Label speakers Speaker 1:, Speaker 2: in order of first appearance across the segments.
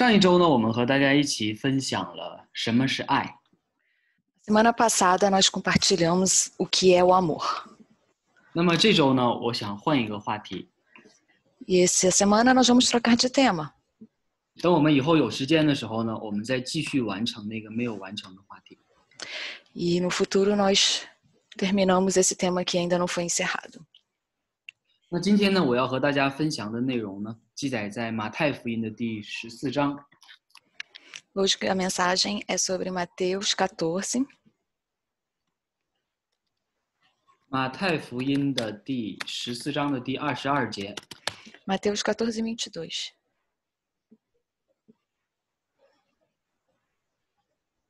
Speaker 1: 上一周呢，我们和大家一起分享了什么是爱。
Speaker 2: Semana passada nós compartilhamos o que é o amor.
Speaker 1: 那么这周呢，我想换一个话题。
Speaker 2: E essa semana nós vamos trocar de tema.
Speaker 1: 等我们以后有时间的时候呢，我们再继续完成那个没有完成的话题。
Speaker 2: E no futuro nós terminamos esse tema que ainda não foi encerrado.
Speaker 1: 那今天呢，我要和大家分享的内容呢，记载在马太福音的第14章。
Speaker 2: Hoje a mensagem é sobre Mateus 14.
Speaker 1: 马太福音的第14章的第22节。
Speaker 2: Mateus 14:22.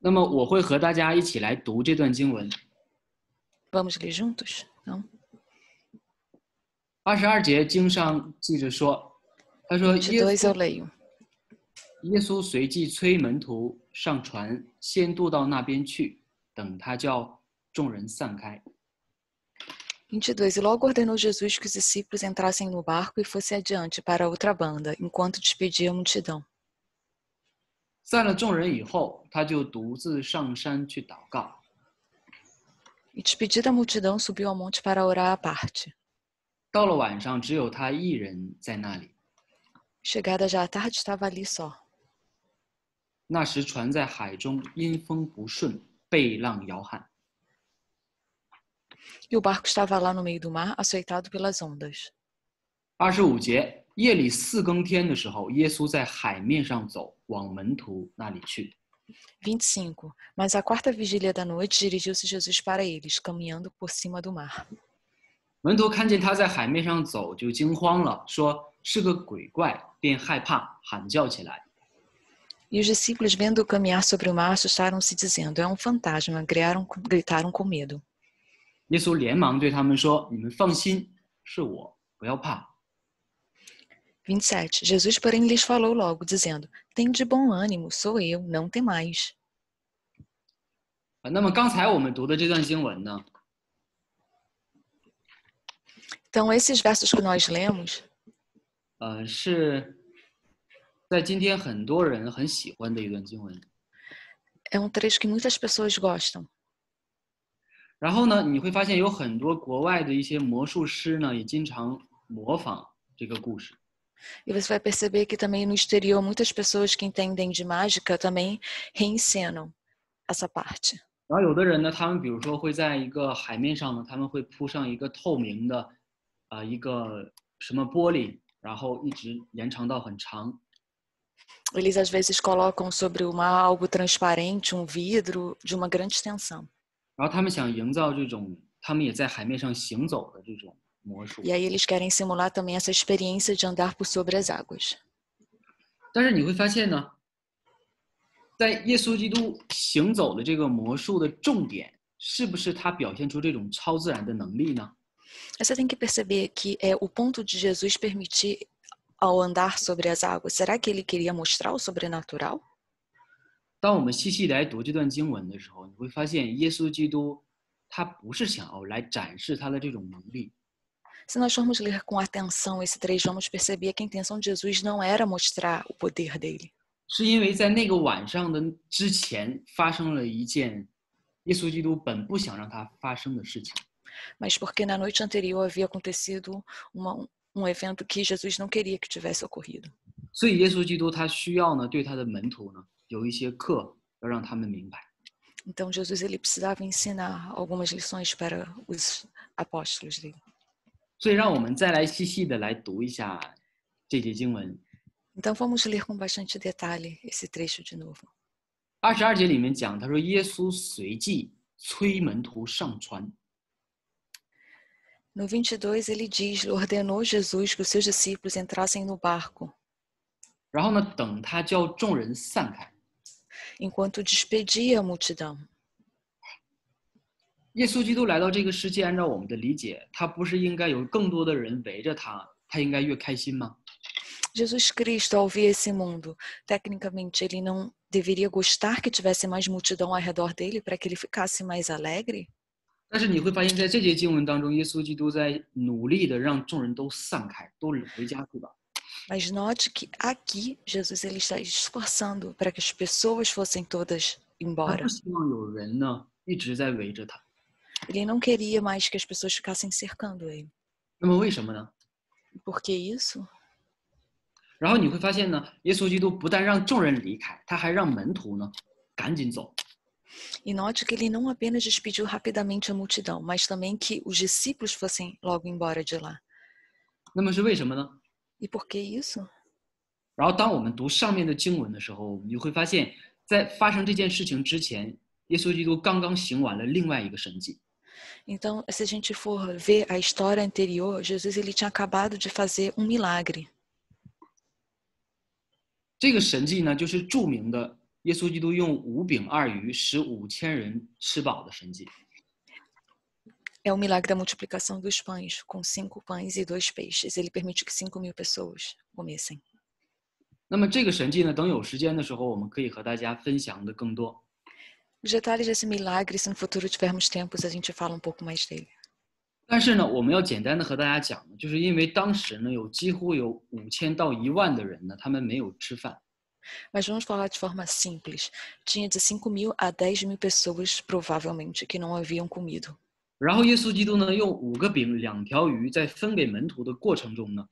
Speaker 1: 那么我会和大家一起来读这段经文。
Speaker 2: Vamos ler juntos? Não?
Speaker 1: 22节经上记着说，他说
Speaker 2: 22 eu leio.
Speaker 1: 耶稣随即催门徒上船，先渡到那边去，等他叫众人散开。
Speaker 2: 22. E logo ordenou Jesus que os discípulos entrassem no barco e fossem adiante para outra banda, enquanto despedia a multidão.
Speaker 1: 散了众人以后，他就独自上山去祷告。
Speaker 2: E despedida a multidão, subiu ao monte para orar à parte.
Speaker 1: 到了晚上，只有他一人在那里。
Speaker 2: Chegada já à tarde, estava ali só.
Speaker 1: 那时船在海中，因风不顺，被浪摇撼。
Speaker 2: E o barco estava lá no meio do mar, açoitado pelas ondas.
Speaker 1: 25节，夜里4更天的时候，耶稣在海面上走，往门徒那里去。
Speaker 2: 25. Mas à quarta vigília da noite, dirigiu-se Jesus para eles, caminhando por cima do mar.
Speaker 1: 门徒看见他在海面上走，就惊慌了，说是个鬼怪，便害怕，喊叫起来。
Speaker 2: E os discípulos, vendo-o caminhar sobre o mar, assustaram-se, dizendo: é um fantasma, gritaram com medo.
Speaker 1: 耶稣连忙对他们说：“你们放心，是我，不要怕。”
Speaker 2: 27. Jesus, porém, lhes falou logo, dizendo: Tende bom ânimo, sou eu, não temais.
Speaker 1: 那么刚才我们读的这段经文呢，
Speaker 2: Então, esses versos que nós lemos,
Speaker 1: 是在今天很多人很喜欢的一段经文。
Speaker 2: é um trecho que muitas pessoas gostam.
Speaker 1: 然后呢，你会发现有很多国外的一些魔术师呢，也经常模仿这个故事。
Speaker 2: E você vai perceber que também no exterior muitas pessoas que entendem de mágica também reencenam essa parte.
Speaker 1: 然后有的人呢，他们比如说会在一个海面上呢，他们会铺上一个透明的，一个什么玻璃，然后一直延长到很长。
Speaker 2: Eles às vezes colocam sobre o mar algo transparente, um vidro de uma grande extensão.
Speaker 1: 然后他们想营造这种，他们也在海面上行走的这种魔术。
Speaker 2: E aí eles querem simular também essa experiência de andar por sobre as águas.
Speaker 1: 但是你会发现呢，在耶稣基督行走的这个魔术的重点，是不是他表现出这种超自然的能力呢？
Speaker 2: Você tem que perceber que o ponto de Jesus permitir ao andar sobre as águas, será que ele queria mostrar o sobrenatural?
Speaker 1: 当我们细细来读这段经文的时候，你会发现耶稣基督他不是想要来展示他的这种能力，
Speaker 2: Se nós formos ler com atenção esse trecho, vamos perceber que a intenção de Jesus não era mostrar o poder dele.
Speaker 1: 是因为在那个晚上的之前发生了一件耶稣基督本不想让它发生的事情。
Speaker 2: Mas porque na noite anterior havia acontecido evento que Jesus não queria que tivesse ocorrido.
Speaker 1: 所以耶稣基督他需要呢对他的门徒呢有一些课要让他们明白。
Speaker 2: Então Jesus ele precisava ensinar algumas lições para os apóstolos dele.
Speaker 1: 所以让我们再来细细的来读一下这节经文。
Speaker 2: Então vamos ler com bastante detalhe esse trecho de novo.
Speaker 1: 22节里面讲，他说耶稣随即催门徒上船。
Speaker 2: No 22 ele diz, ordenou Jesus que os seus discípulos entrassem no barco,
Speaker 1: 然后呢，等他叫众人散开。
Speaker 2: enquanto despedia a multidão.
Speaker 1: 耶稣基督来到这个世界，按照我们的理解，他不是应该有更多的人围着他，他应该越开心吗？
Speaker 2: Jesus Cristo, ao vir a esse mundo, tecnicamente ele não deveria gostar que tivesse mais multidão ao redor dele para que ele ficasse mais alegre?
Speaker 1: 但是你会发现在这节经文当中，耶稣基督在努力的让众人都散开，都回家去吧。
Speaker 2: Mas note que aqui Jesus ele está esforçando para que as pessoas fossem todas
Speaker 1: 他
Speaker 2: embora.
Speaker 1: 不希望有人呢一直在围着他。
Speaker 2: Ele não queria mais que as pessoas ficassem cercando ele.
Speaker 1: 那么为什么呢？
Speaker 2: Por que isso?
Speaker 1: 然后你会发现呢，耶稣基督不但让众人离开，他还让门徒呢赶紧走。
Speaker 2: E note que ele não apenas despediu rapidamente a multidão, mas também que os discípulos fossem logo embora de lá.
Speaker 1: 那么是为什么呢？
Speaker 2: E por que isso?
Speaker 1: 然后当我们读上面的经文的时候，你会发现在发生这件事情之前，耶稣基督刚刚行完了另外一个神迹。
Speaker 2: Então, se a gente for ver a história anterior, Jesus ele tinha acabado de fazer um milagre.
Speaker 1: 这个神迹呢，就是著名的耶稣基督用5饼2鱼使5000人吃饱的神迹。
Speaker 2: É o milagre da multiplicação dos pães, com 5 pães e 2 peixes. Ele permitiu que 5.000 pessoas comessem.
Speaker 1: 那么这个神迹呢，等有时间的时候，我们可以和大家分享的更多。
Speaker 2: Os detalhes desse milagre, se no futuro tivermos tempos, a gente fala um pouco mais dele.
Speaker 1: 但是呢，我们要简单的和大家讲，就是因为当时呢，几乎有5000到1万的人呢，他们没有吃饭。
Speaker 2: Mas vamos falar de forma simples. Tinha de 5.000 a 10.000 pessoas, provavelmente, que não haviam comido.
Speaker 1: 然后耶稣基督呢，用5个饼2条鱼，在分给门徒的过程中呢，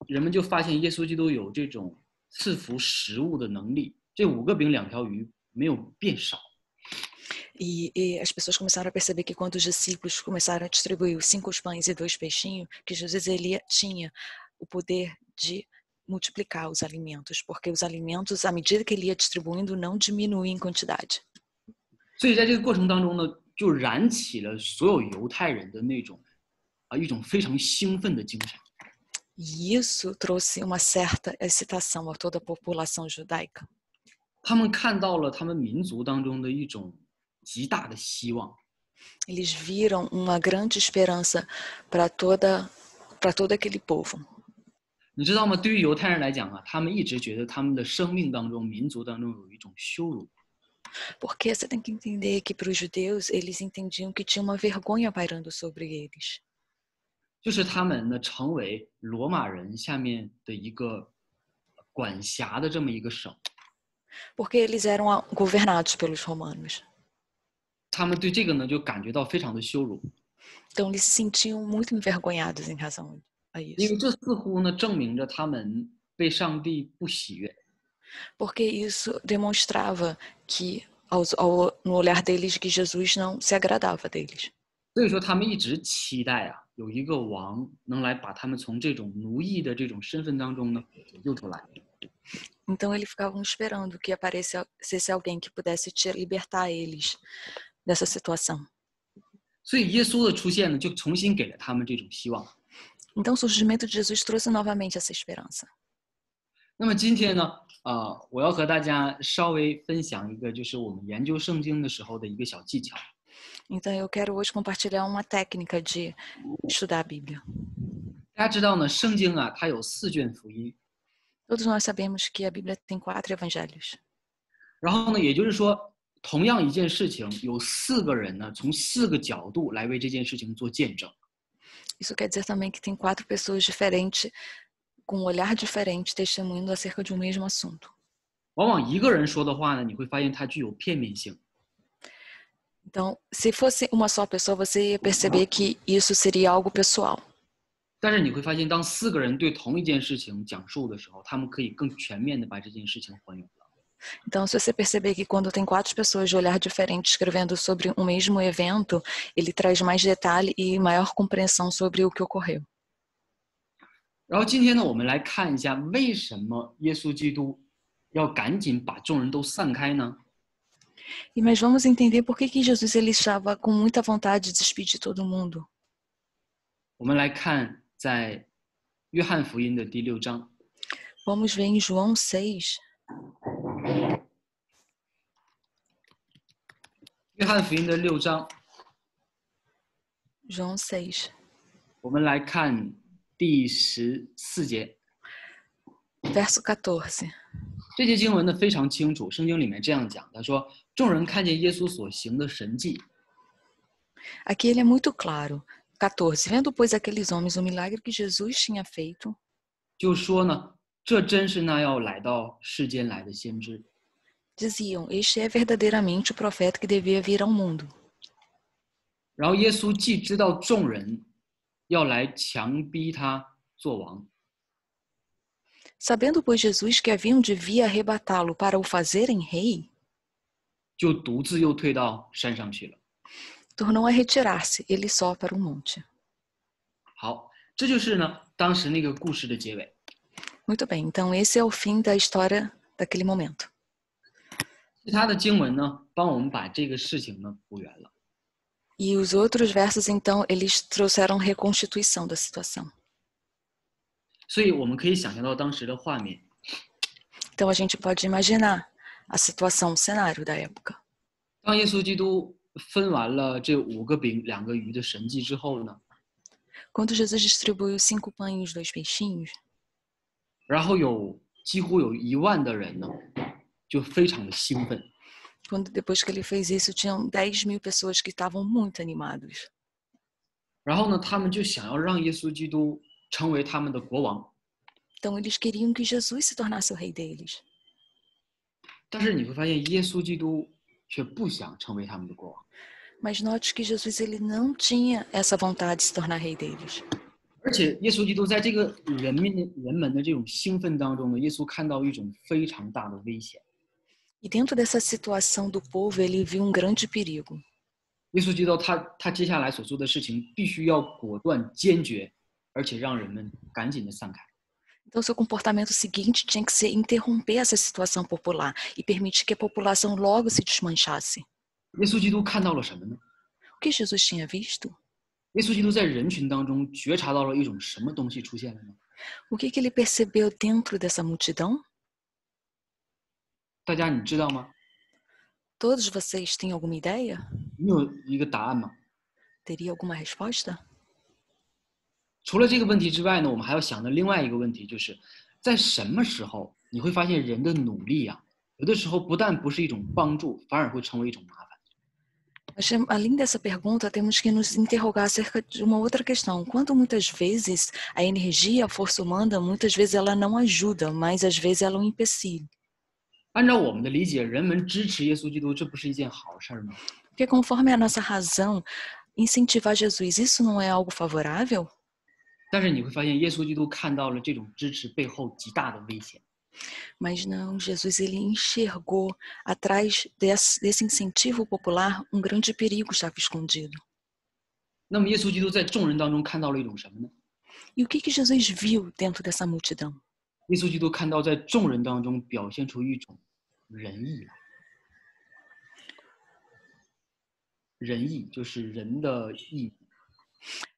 Speaker 1: 人们就发现耶稣基督有这种赐福食物的能力。这5个饼2条鱼没有变少。
Speaker 2: E as pessoas começaram a perceber que quando os discípulos começaram a distribuir os 5 pães e 2 peixinhos, que Jesus ele tinha o poder de multiplicar os alimentos, porque os alimentos, à medida que ele ia distribuindo, não diminuíam em quantidade.
Speaker 1: 所以在这个过程当中呢，就燃起了所有犹太人的那种一种非常兴奋的精神。
Speaker 2: E isso trouxe uma certa excitação a toda a população judaica.
Speaker 1: 他们看到了他们民族当中的一种极大的希望。
Speaker 2: Eles viram uma grande esperança para todo aquele povo.
Speaker 1: 你知道吗？对于犹太人来讲啊，他们一直觉得他们的生命当中、民族当中有一种羞辱。
Speaker 2: Porque você tem que entender que para os judeus, eles entendiam que tinha uma vergonha pairando sobre eles.
Speaker 1: 就是他们呢成为罗马人下面的一个管辖的这么一个省。
Speaker 2: Porque eles eram governados pelos romanos.
Speaker 1: 他们对这个呢就感觉到非常的羞辱，
Speaker 2: Então eles se sentiam muito envergonhados em razão a
Speaker 1: 因
Speaker 2: isso.
Speaker 1: 为这似乎呢证明着他们被上帝不喜悦。
Speaker 2: Porque isso demonstrava que no olhar deles que Jesus não se agradava deles.
Speaker 1: 所以说他们一直期待有一个王能来把他们从这种奴役的这种身份当中呢解救出来。
Speaker 2: Então eles ficavam esperando que aparecesse alguém que pudesse libertar eles dessa situação.
Speaker 1: 所以耶稣的出现呢，就重新给了他们这种希望。
Speaker 2: Então o surgimento de Jesus trouxe novamente essa esperança.
Speaker 1: 那么今天呢，我要和大家稍微分享一个，就是我们研究圣经的时候的一个小技巧。
Speaker 2: Então eu quero hoje compartilhar uma técnica de estudar a Bíblia.
Speaker 1: 大家知道呢，圣经它有4卷福音，
Speaker 2: Todos nós sabemos que a Bíblia tem 4 evangelhos.
Speaker 1: 然后呢，也就是说，同样一件事情，有4个人呢，从4个角度来为这件事情做见证。
Speaker 2: Isso quer dizer também que tem 4 pessoas diferentes, com um olhar diferente, testemunhando acerca de um mesmo assunto.
Speaker 1: 往往一个人说的话呢，你会发现它具有片面性。
Speaker 2: Então, se fosse uma só pessoa, você ia perceber que isso seria algo pessoal.
Speaker 1: 但是你会发现，当4个人对同一件事情讲述的时候，他们可以更全面的把这件事情还原了。
Speaker 2: Então, se você perceber que quando tem 4 pessoas de olhar diferente escrevendo sobre um mesmo evento, ele traz mais detalhe e maior compreensão sobre o que ocorreu.
Speaker 1: 然后今天呢，我们来看一下为什么耶稣基督要赶紧把众人都散开呢？
Speaker 2: Mas vamos entender por que Jesus ele estava com muita vontade de despedir todo mundo.
Speaker 1: 我们来看在约翰福音的第6章。
Speaker 2: Vamos ver em João 6.
Speaker 1: 约翰福音的6章，
Speaker 2: João 6.
Speaker 1: 我们来看第14节。
Speaker 2: Verso 14.
Speaker 1: 这节经文呢非常清楚，圣经里面这样讲，他说：“众人看见耶稣所行的神迹，
Speaker 2: Aqui ele é muito claro. 14. Vendo, pois, aqueles homens o milagre que Jesus tinha feito,
Speaker 1: 就说呢，这真是那要来到世间来的先知。
Speaker 2: Diziam, este é verdadeiramente o profeta que devia vir ao mundo.
Speaker 1: 然后耶稣既知道众人要来强逼他做王，
Speaker 2: Sabendo, pois, Jesus que haviam de vir arrebatá-lo para o fazerem rei,
Speaker 1: 就独自又退到山上去了。
Speaker 2: tornou a retirar-se, ele só para o monte.
Speaker 1: 好，这就是呢当时那个故事的结尾。
Speaker 2: Muito bem, então esse é o fim da história daquele momento.
Speaker 1: 其他的经文呢，帮我们把这个事情呢补圆了。
Speaker 2: E os outros versos, então, eles trouxeram reconstituição da situação.
Speaker 1: 所以我们可以想象到当时的画面，
Speaker 2: Então a gente pode imaginar a situação, o cenário da época.
Speaker 1: 当耶稣基督分完了这5个饼2个鱼的神迹之后呢，
Speaker 2: Quando Jesus distribuiu 5 pães e os 2 peixinhos,
Speaker 1: 然后几乎有1万的人呢，就非常的兴奋，
Speaker 2: depois que ele fez isso, tinham 10.000 pessoas que estavam muito animados.
Speaker 1: 然后呢，他们就想要让耶稣基督成为他们的国王。
Speaker 2: Então eles queriam que Jesus se tornasse o rei deles.
Speaker 1: 但是你会发现，耶稣基督却不想成为他们的国王，
Speaker 2: Mas note que Jesus ele não tinha essa vontade de se tornar rei deles.
Speaker 1: 而且耶稣基督在这个人们的这种兴奋当中呢，耶稣看到一种非常大的危险。
Speaker 2: E dentro dessa situação do povo, ele viu um grande perigo.
Speaker 1: 耶稣知道他接下来所做的事情必须要果断坚决，而且让人们赶紧的散开。
Speaker 2: Então, seu comportamento seguinte tinha que ser interromper essa situação popular e permitir que a população logo se desmanchasse.
Speaker 1: 耶稣基督看到了什么呢？
Speaker 2: O que Jesus tinha visto?
Speaker 1: 耶稣基督在人群当中觉察到了一种什么东西出现了呢？
Speaker 2: O que ele percebeu dentro dessa multidão?
Speaker 1: 大家你知道吗？
Speaker 2: Todos vocês têm alguma ideia?
Speaker 1: 你有一个答案吗？
Speaker 2: Teria alguma resposta?
Speaker 1: 除了这个问题之外呢，我们还要想的另外一个问题就是，在什么时候你会发现人的努力啊，有的时候不但不是一种帮助，反而会成为一种麻烦。
Speaker 2: Mas, além dessa pergunta, temos que nos interrogar acerca de uma outra questão. Quanto muitas vezes a energia, a força humana, muitas vezes ela não ajuda, mas às vezes ela é um empecilho.
Speaker 1: 按照我们的理解，人们支持耶稣基督，这不是一件好事吗？
Speaker 2: Porque conforme a nossa razão, incentivar Jesus, isso não é algo favorável?
Speaker 1: 但是你会发现，耶稣基督看到了这种支持背后极大的危险。
Speaker 2: Mas não, Jesus ele enxergou atrás desse incentivo popular um grande perigo estava escondido.
Speaker 1: 那么耶稣基督在众人当中看到了一种什么呢？
Speaker 2: E o que Jesus viu dentro dessa multidão?
Speaker 1: 耶稣基督看到在众人当中表现出一种仁义来。仁义就是人的义。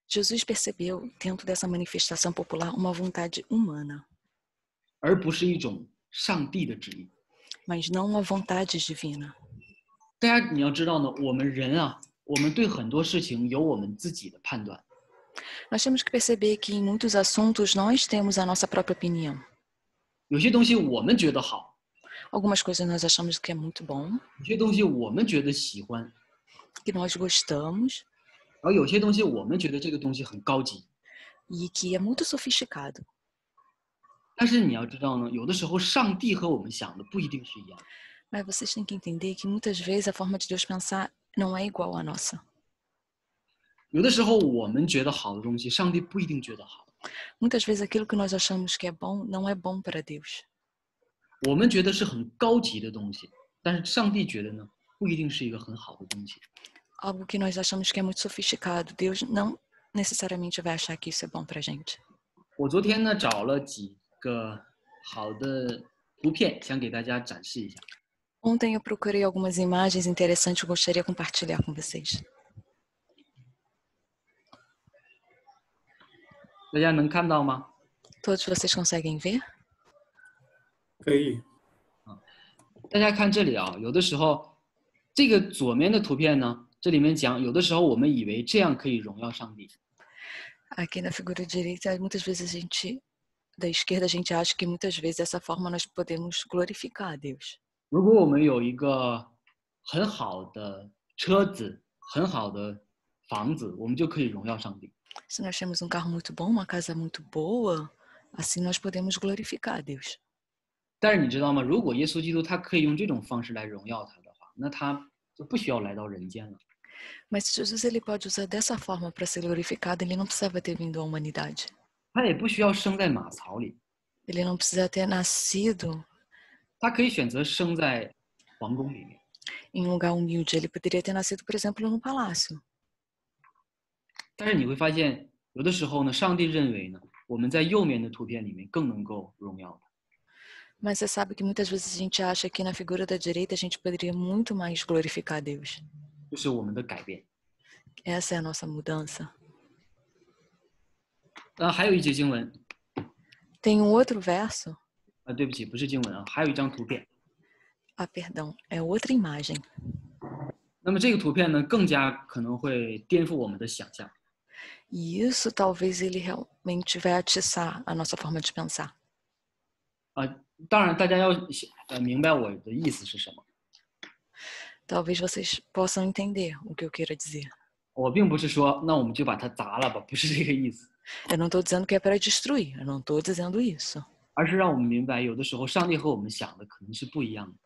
Speaker 2: Jesus percebeu dentro dessa manifestação popular uma vontade humana,
Speaker 1: 而不是一种上帝的旨意。
Speaker 2: mas não uma vontade divina.
Speaker 1: 大家你要知道呢，我们人啊，我们对很多事情有我们自己的判断。
Speaker 2: Nós temos que perceber que em muitos assuntos nós temos a nossa própria opinião.
Speaker 1: 有些东西我们觉得好，
Speaker 2: Algumas coisas nós achamos que é muito bom,
Speaker 1: 有些东西我们觉得喜欢，
Speaker 2: que nós gostamos
Speaker 1: 然后有些东西我们觉得这个东西很高级。
Speaker 2: e que é muito sofisticado.
Speaker 1: 但是你要知道呢，有的时候上帝和我们想的不一定是一样。
Speaker 2: Mas vocês têm que entender que muitas vezes a forma de Deus pensar não é igual à nossa.
Speaker 1: 有的时候我们觉得好的东西，上帝不一定觉得好。
Speaker 2: Muitas vezes aquilo que nós achamos que é bom não é bom para Deus.
Speaker 1: 我们觉得是很高级的东西，但是上帝觉得呢，不一定是一个很好的东西。
Speaker 2: Algo que nós achamos que é muito sofisticado, Deus não necessariamente vai achar que isso é bom para a gente.
Speaker 1: 我昨天呢找了几个好的图片，想给大家展示一下。
Speaker 2: Ontem eu procurei algumas imagens interessantes que eu gostaria de compartilhar com vocês.
Speaker 1: 大家能看到吗？
Speaker 2: Todos vocês conseguem ver?
Speaker 3: 可以。
Speaker 1: 大家看这里啊，有的时候这个左面的图片呢，这里面讲，有的时候我们以为这样可以荣耀上帝。
Speaker 2: Aqui na figura direita, muitas vezes da esquerda, a gente acha que muitas vezes dessa forma nós podemos glorificar a Deus.
Speaker 1: 如果我们有一个很好的车子、很好的房子，我们就可以荣耀上帝。
Speaker 2: Se nós temos um carro muito bom, uma casa muito boa, Assim nós podemos glorificar a Deus.
Speaker 1: 但是你知道吗？如果耶稣基督他可以用这种方式来荣耀他的话，那他就不需要来到人间了。
Speaker 2: Mas se Jesus ele pode usar dessa forma para ser glorificado, ele não precisava ter vindo à humanidade.
Speaker 1: 他也不需要生在马槽里，
Speaker 2: Ele não precisa ter nascido
Speaker 1: 他可以选择生在皇宫里面。
Speaker 2: em um lugar humilde. Ele poderia ter nascido, por exemplo, num palácio.
Speaker 1: 但是你会发现，有的时候呢，上帝认为呢，我们在右面的图片里面更能够荣耀他。
Speaker 2: Mas você sabe que muitas vezes a gente acha que na figura da direita a gente poderia muito mais glorificar a Deus.
Speaker 1: 就是我们的改变。
Speaker 2: Essa é a nossa mudança.
Speaker 1: 还有一节经文，
Speaker 2: Tem um outro verso.
Speaker 1: 对不起，不是经文啊，还有一张图片。
Speaker 2: Ah, perdão, é outra imagem.
Speaker 1: 那么这个图片呢，更加可能会颠覆我们的想象。
Speaker 2: E isso talvez ele realmente vai atiçar a nossa forma de pensar.
Speaker 1: 当然，大家要明白我的意思是什么。
Speaker 2: Talvez vocês possam entender o que eu queira dizer.
Speaker 1: 我并不是说，那我们就把它砸了吧，不是这个意思，
Speaker 2: Eu não estou dizendo que é para destruir, eu não estou dizendo isso.
Speaker 1: 而是让我们明白，有的时候上帝和我们想的可能是不一样的。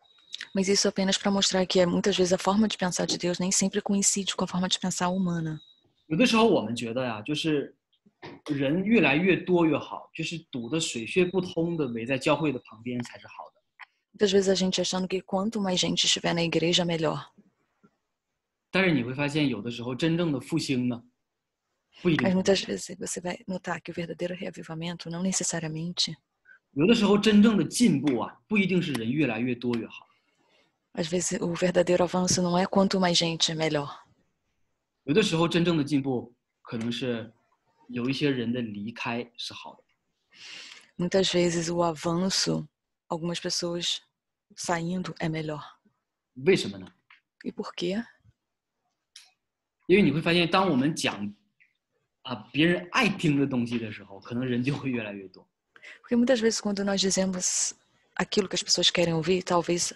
Speaker 2: Mas isso apenas para mostrar que muitas vezes a forma de pensar de Deus nem sempre coincide com a forma de pensar humana.
Speaker 1: 有的时候我们觉得呀，就是人越来越多越好，就是堵得水泄不通的围在教会的旁边才是好的。
Speaker 2: Muitas vezes a gente achando que quanto mais gente estiver na igreja, melhor.
Speaker 1: 但是你会发现，有的时候真正的复兴呢，不一定
Speaker 2: Mas。muitas vezes você vai notar que o verdadeiro reavivamento não necessariamente,
Speaker 1: 有的时候真正的进步啊，不一定是人越来越多越好。
Speaker 2: às vezes o verdadeiro avanço não é quanto mais gente, melhor.
Speaker 1: 有的时候真正的进步可能是有一些人的离开是好的。
Speaker 2: Muitas vezes o avanço, algumas pessoas saindo é melhor.
Speaker 1: 为什么呢？
Speaker 2: E por quê?
Speaker 1: 因为你会发现，当我们讲别人爱听的东西的时候，可能人就会越来越多。
Speaker 2: Porque muitas vezes quando nós dizemos aquilo que as pessoas querem ouvir, talvez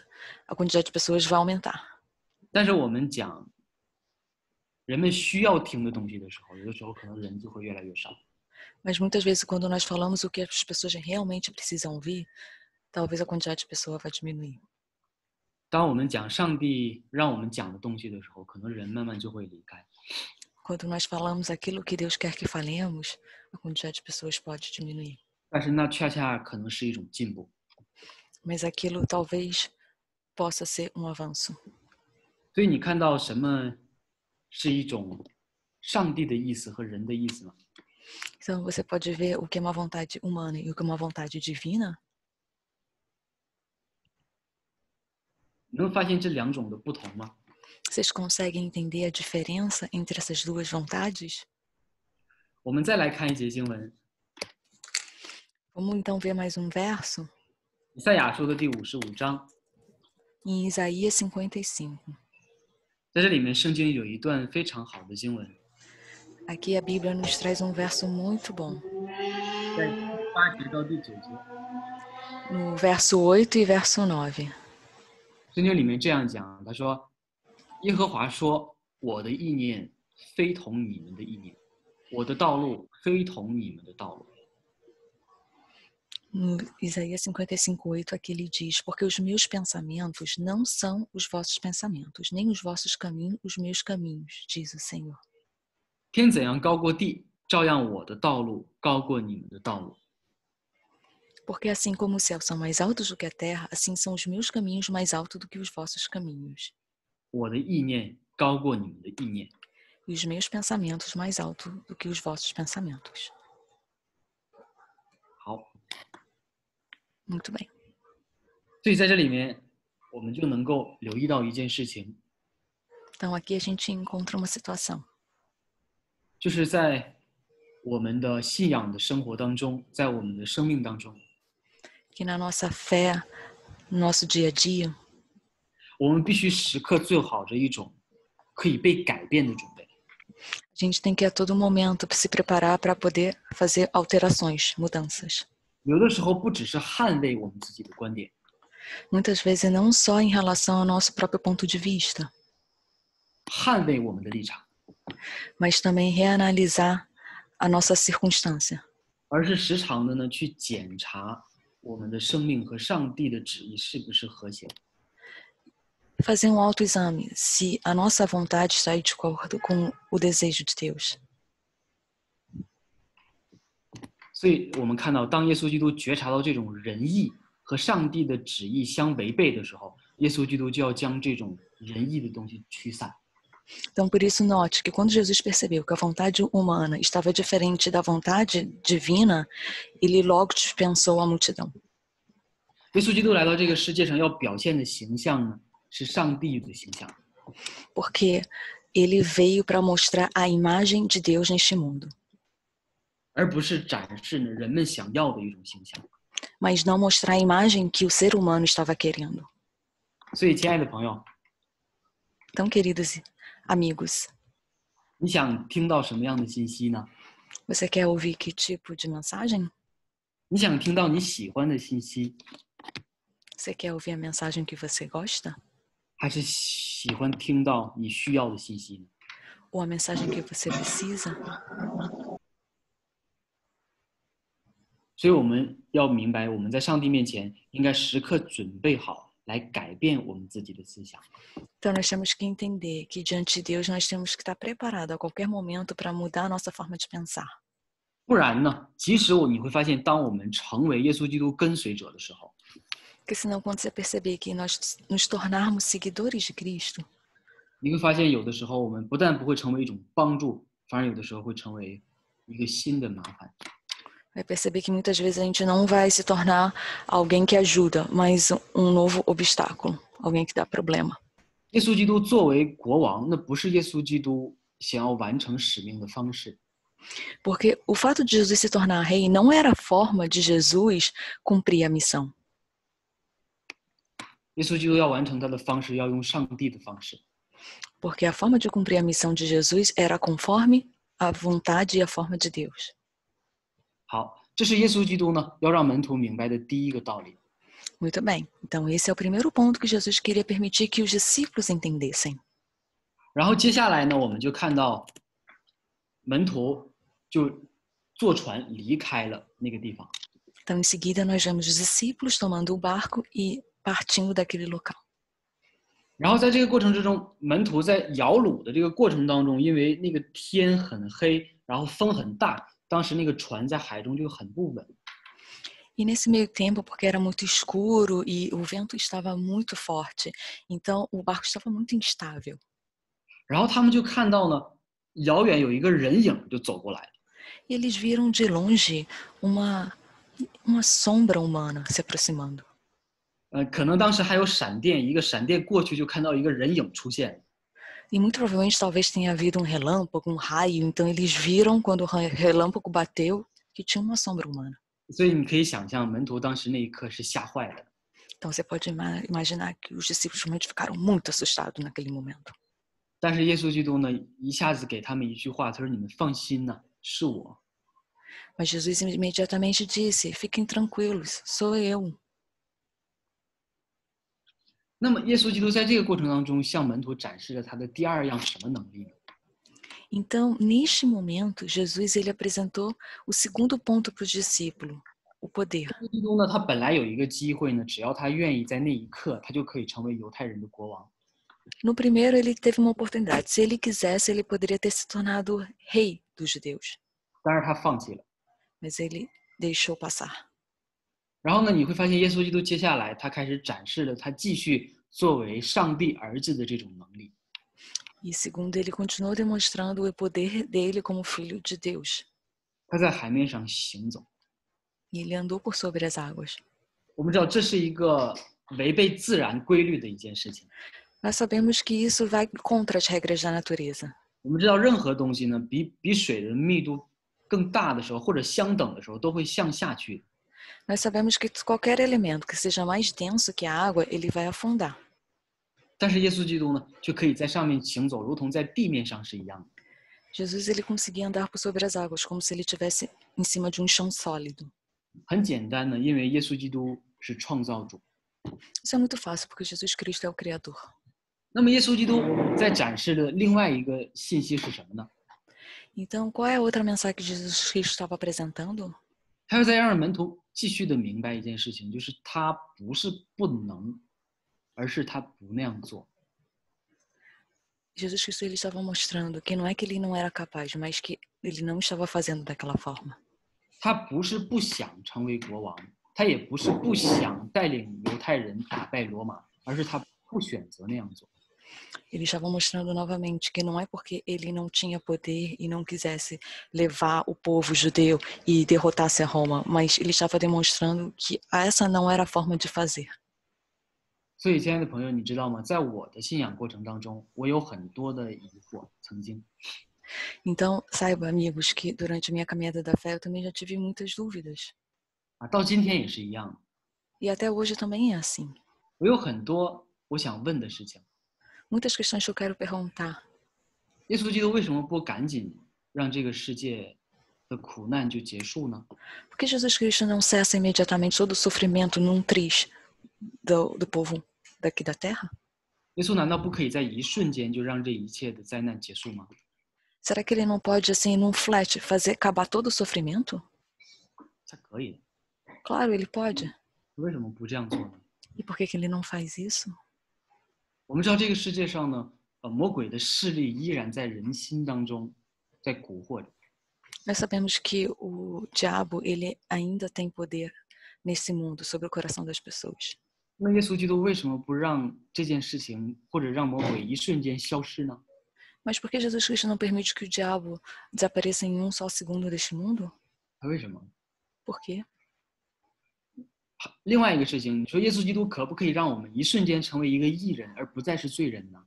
Speaker 2: a quantidade de pessoas vá aumentar.
Speaker 1: 但是我们讲人们需要听的东西的时候，有的时候可能人就会越来越少。
Speaker 2: Mas muitas vezes quando nós falamos o que as pessoas realmente precisam ouvir, talvez a quantidade de pessoas vá diminuir.
Speaker 1: 当我们讲上帝让我们讲的东西的时候，可能人慢慢就会离开。
Speaker 2: Quando nós falamos aquilo que Deus quer que falemos, a quantidade de pessoas pode diminuir.
Speaker 1: 但是那恰恰可能是一种进步。
Speaker 2: Mas aquilo talvez possa ser um avanço.
Speaker 1: 所以你看到什么是一种上帝的意思和人的意思吗？
Speaker 2: Então você pode ver o que é uma vontade humana e o que é uma vontade divina.
Speaker 1: 你能发现这两种的不同吗？
Speaker 2: Vocês conseguem entender a diferença entre essas duas vontades?
Speaker 1: 我们再来看一节经文，
Speaker 2: Vamos então ver mais um verso
Speaker 1: 以赛亚书的第55章，
Speaker 2: em Isaías 55.
Speaker 1: 在这里面圣经有一段非常好的经文，
Speaker 2: Aqui a Bíblia nos traz um verso muito bom.
Speaker 1: 在8节到第9节，
Speaker 2: No verso 8 e verso 9.
Speaker 1: 圣经里面这样讲，他说：“耶和华说，我的意念非同你们的意念，我的道路非同你们的道路。”
Speaker 2: No Isaías 55:8 aqui ele diz: porque os meus pensamentos não são os vossos pensamentos, nem os vossos caminhos os meus caminhos, diz o Senhor.
Speaker 1: 天怎样高过地，照样我的道路高过你们的道路。
Speaker 2: Porque assim como os céus são mais altos do que a terra, assim são os meus caminhos mais altos do que os vossos caminhos.
Speaker 1: 我的意念高过你们的意念。
Speaker 2: E os meus pensamentos mais altos do que os vossos pensamentos.
Speaker 1: 好，
Speaker 2: Muito bem.
Speaker 1: 所以在这里面，我们就能够留意到一件事情，
Speaker 2: Então aqui a gente encontra uma situação.
Speaker 1: 就是在我们的信仰的生活当中，在我们的生命当中，
Speaker 2: Que na nossa fé, no nosso dia a dia,
Speaker 1: 我们必须时刻做好着一种可以被改变的准备。
Speaker 2: a gente tem que a todo momento se preparar para poder fazer alterações, mudanças.
Speaker 1: 有的时候不只是捍卫我们自己的观点，
Speaker 2: Muitas vezes não só em relação ao nosso próprio ponto de vista,
Speaker 1: 捍卫我们的立场，
Speaker 2: mas também reanalisar a nossa circunstância.
Speaker 1: 而是时常的呢去检查我们的生命和上帝的旨意是不是和谐。
Speaker 2: Fazer autoexame se a nossa vontade está de acordo com o desejo de Deus.
Speaker 1: 所以我们看到，当耶稣基督觉察到这种仁义和上帝的旨意相违背的时候，耶稣基督就要将这种仁义的东西驱散。
Speaker 2: Então, por isso, note que quando Jesus percebeu que a vontade humana estava diferente da vontade divina, ele logo dispensou a multidão.
Speaker 1: 耶稣基督来到这个世界上要表现的形象呢，是上帝的形象。
Speaker 2: Porque ele veio para mostrar a imagem de Deus neste mundo,
Speaker 1: 而不是展示呢人们想要的一种形象。
Speaker 2: mas não mostrar a imagem que o ser humano estava querendo.
Speaker 1: 所以，亲爱的朋友，
Speaker 2: Então, queridos amigos,
Speaker 1: 你想听到什么样的信息呢？
Speaker 2: você quer ouvir que tipo de mensagem?
Speaker 1: 你想听到你喜欢的信息，
Speaker 2: Você quer ouvir a mensagem que você gosta?
Speaker 1: 还是喜欢听到你需要的信息呢？
Speaker 2: Ou a mensagem que você precisa?
Speaker 1: 所以我们要明白，我们在上帝面前应该时刻准备好来改变我们自己的思想。
Speaker 2: Então, nós temos que entender que diante de Deus nós temos que estar preparados a qualquer momento para mudar a nossa forma de pensar.
Speaker 1: 不然呢，即使你会发现，当我们成为耶稣基督跟随者的时候，
Speaker 2: Porque senão, quando você perceber que nós nos tornarmos seguidores de Cristo,
Speaker 1: 你会发现有的时候我们不但不会成为一种帮助，反而有的时候会成为一个新的麻烦。
Speaker 2: vai perceber que muitas vezes a gente não vai se tornar alguém que ajuda, mas novo obstáculo, alguém que dá problema.
Speaker 1: 耶稣基督作为国王，那不是耶稣基督想要完成使命的方式。
Speaker 2: Porque o fato de Jesus se tornar rei não era a forma de Jesus cumprir a missão.
Speaker 1: 耶稣基督要完成他的方式，要用上帝的方式。
Speaker 2: Porque a forma de cumprir a missão de Jesus era conforme a vontade e a forma de Deus.
Speaker 1: 好，这是耶稣基督呢要让门徒明白的第一个道理。
Speaker 2: Muito bem. Então, esse é o primeiro ponto que Jesus queria permitir que os discípulos entendessem.
Speaker 1: 然后接下来呢，我们就看到门徒就坐船离开了那个地方。
Speaker 2: Então, em seguida, nós vemos os discípulos tomando o barco e partindo daquele local.
Speaker 1: 然后在这个过程之中，门徒在摇橹的这个过程当中，因为那个天很黑，然后风很大，当时那个船在海中就很不稳。
Speaker 2: E nesse meio tempo, porque era muito escuro e o vento estava muito forte, então o barco estava muito instável.
Speaker 1: 然后他们就看到呢，遥远有一个人影就走过来了。
Speaker 2: E eles viram de longe uma sombra humana se aproximando.
Speaker 1: 可能当时还有闪电，一个闪电过去就看到一个人影出现。
Speaker 2: E muito provavelmente talvez tenha havido relâmpago, raio, então eles viram quando o relâmpago bateu que tinha uma sombra humana.
Speaker 1: 所以你可以想象，门徒当时那一刻是吓坏了。
Speaker 2: Então você pode imaginar que os discípulos realmente ficaram muito assustados naquele momento.
Speaker 1: 但是耶稣基督呢，一下子给他们一句话，他说：“你们放心呐，是我。”
Speaker 2: Mas Jesus imediatamente disse: fiquem tranquilos, sou eu.
Speaker 1: 那么耶稣基督在这个过程当中向门徒展示了他的第二样什么能力呢？
Speaker 2: Então, neste momento, Jesus ele apresentou o segundo ponto para o discípulo, o poder.
Speaker 1: 耶稣基督呢，他本来有一个机会呢，只要他愿意在那一刻，他就可以成为犹太人的国王。
Speaker 2: No primeiro, ele teve uma oportunidade. Se ele quisesse, ele poderia ter se tornado rei dos judeus.
Speaker 1: 但是他放弃了。
Speaker 2: Mas ele deixou passar.
Speaker 1: 然后呢，你会发现耶稣基督接下来他开始展示了他继续作为上帝儿子的这种能力。
Speaker 2: E segundo, ele continuou demonstrando o poder dele como filho de Deus.
Speaker 1: 他在海面上行走。
Speaker 2: E ele andou por sobre as águas.
Speaker 1: 我们知道这是一个违背自然规律的一件事情。
Speaker 2: Nós sabemos que isso vai contra as regras da natureza.
Speaker 1: 我们知道任何东西呢，比水的密度更大的时候，或者相等的时候，都会向下去。
Speaker 2: Nós sabemos que qualquer elemento que seja mais denso que a água, ele vai afundar.
Speaker 1: 但是耶稣基督呢，却可以在上面行走，如同在地面上是一样的。
Speaker 2: Jesus ele conseguia andar por sobre as águas como se ele estivesse em cima de um chão sólido.
Speaker 1: 很简单的，因为耶稣基督是创造主。
Speaker 2: Isso é muito fácil porque Jesus Cristo é o Criador.
Speaker 1: 那么耶稣基督在展示的另外一个信息是什么呢？
Speaker 2: Então, qual é a outra mensagem que Jesus Cristo estava apresentando?
Speaker 1: 他又在让门徒继续的明白一件事情，就是他不是不能，而是他不那样做。
Speaker 2: Jesus Cristo ele estava mostrando que não é que ele não era capaz, mas que ele não estava fazendo daquela forma.
Speaker 1: 他不是不想成为国王，他也不是不想带领犹太人打败罗马，而是他不选择那样做。
Speaker 2: Ele estava mostrando novamente que não é porque ele não tinha poder e não quisesse levar o povo judeu e derrotasse a Roma, mas ele estava demonstrando que essa não era a forma de fazer.
Speaker 1: 所以，亲爱的朋友，你知道吗？在我的信仰过程当中，我有很多的疑惑，曾经。
Speaker 2: Então, saiba, amigos, que durante a minha caminhada da fé eu também já tive muitas dúvidas.
Speaker 1: 到今天也是一样的。
Speaker 2: E até hoje também é assim.
Speaker 1: 我有很多我想问的事情。
Speaker 2: Muitas questões que eu quero perguntar.
Speaker 1: 耶稣基督为什么不赶紧让这个世界的苦难就结束呢？
Speaker 2: Por que Jesus Cristo não cessa imediatamente todo o sofrimento num triz do povo daqui da terra?
Speaker 1: 耶稣难道不可以在一瞬间就让这一切的灾难结束吗？
Speaker 2: Será que ele não pode, assim, num flash, fazer acabar todo o sofrimento?
Speaker 1: 他可以的。
Speaker 2: Claro, ele pode.
Speaker 1: 为什么不这样做呢？
Speaker 2: E por que ele não faz isso?
Speaker 1: 我们知道这个世界上呢，魔鬼的势力依然在人心当中在蛊惑着。
Speaker 2: Nós sabemos que o diabo, ele ainda tem poder nesse mundo, sobre o coração das pessoas.
Speaker 1: 那耶稣基督为什么不让这件事情或者让魔鬼一瞬间消失呢？
Speaker 2: Mas por que Jesus Cristo não permite que o diabo desapareça em um só segundo deste mundo?
Speaker 1: 他为什么？
Speaker 2: Por quê?
Speaker 1: 另外一个事情，你说耶稣基督可不可以让我们一瞬间成为一个义人，而不再是罪人呢？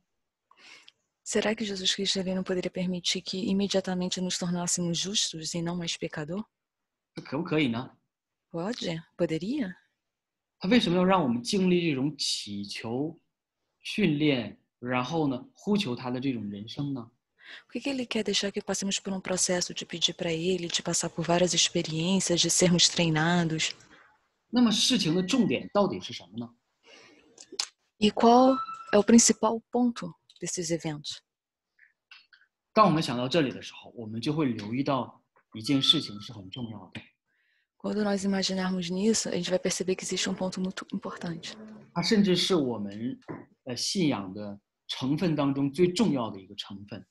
Speaker 2: Será que Jesus Cristo ele não poderia permitir que imediatamente nos tornássemos justos e não mais pecador?
Speaker 1: 这可不可以呢？
Speaker 2: Pode? Poderia?
Speaker 1: 他为什么要让我们经历这种祈求、训练，然后呢呼求他的这种人生呢？
Speaker 2: Por que ele quer deixar que passemos por um processo de pedir para ele, de passar por várias experiências, de sermos treinados?
Speaker 1: 那么事情的重点到底是什么呢？
Speaker 2: E qual é o principal ponto desses eventos?
Speaker 1: 当我们想到这里的时候，我们就会留意到一件事情是很重要的。
Speaker 2: Quando nós imaginarmos nisso, a gente vai perceber que existe um ponto muito importante.
Speaker 1: 它甚至是我们信仰的成分当中最重要的一个成分，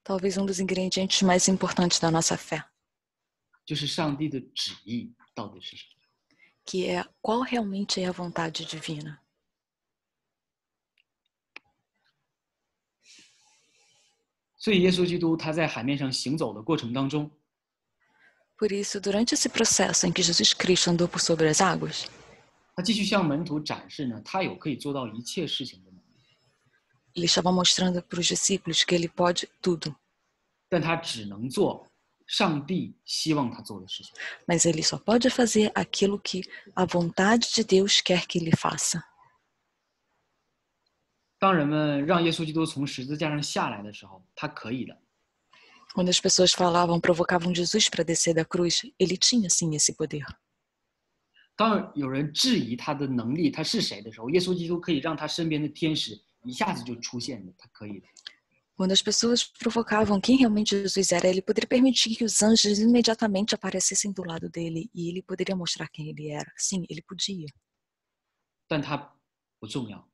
Speaker 2: Talvez um dos ingredientes mais importantes da nossa fé,
Speaker 1: 就是上帝的旨意到底是什么。
Speaker 2: que é qual realmente é a vontade divina.
Speaker 1: 所以耶稣基督他在海面上行走的过程当中，
Speaker 2: Por isso, durante esse processo em que Jesus Cristo andou por sobre as águas,
Speaker 1: 他继续向门徒展示呢，他有可以做到一切事情的能力，
Speaker 2: ele estava mostrando para os discípulos que ele pode tudo,
Speaker 1: 但他只能做上帝希望他做的事情。
Speaker 2: mas ele só pode fazer aquilo que a vontade de Deus quer que ele faça.
Speaker 1: 当人们让耶稣基督从十字架上下来的时候，他可以的。
Speaker 2: Quando as pessoas falavam, provocavam Jesus para descer da cruz, ele tinha sim esse poder.
Speaker 1: 当有人质疑他的能力，他是谁的时候，耶稣基督可以让他身边的天使一下子就出现了，他可以的。
Speaker 2: Quando as pessoas provocavam quem realmente Jesus era, ele poderia permitir que os anjos imediatamente aparecessem do lado dele e ele poderia mostrar quem ele era. Sim, ele podia.
Speaker 1: 但他不重要，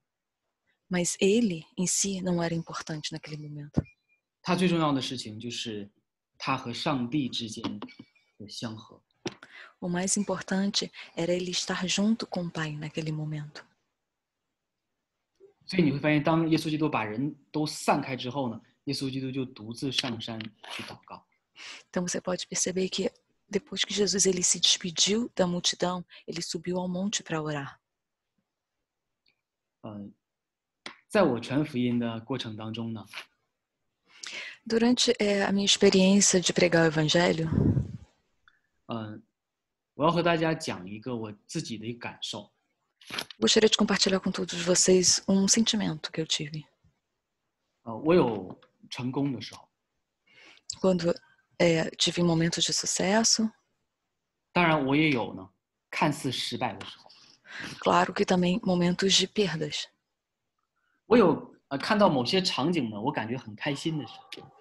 Speaker 2: Mas ele em si não era importante naquele momento.
Speaker 1: 他最重要的事情就是他和上帝之间的相合。
Speaker 2: O mais importante era ele estar junto com o Pai naquele momento.
Speaker 1: 所以你会发现，当耶稣基督把人都散开之后呢，耶稣基督就独自上山去祷告。
Speaker 2: Então você pode perceber que depois que Jesus ele se despediu da multidão, ele subiu ao monte para orar.
Speaker 1: 在我传福音的过程当中呢，
Speaker 2: Durante a minha experiência de pregar o evangelho,
Speaker 1: 我要和大家讲一个我自己的一个感受。
Speaker 2: gostaria de compartilhar com todos vocês um sentimento que eu tive.
Speaker 1: 我有成功的时候，
Speaker 2: Quando tive momentos de sucesso,
Speaker 1: 当然我也有呢看似失败的时候。
Speaker 2: claro que também momentos de perdas.
Speaker 1: 我有看到某些场景呢，我感觉很开心的时候。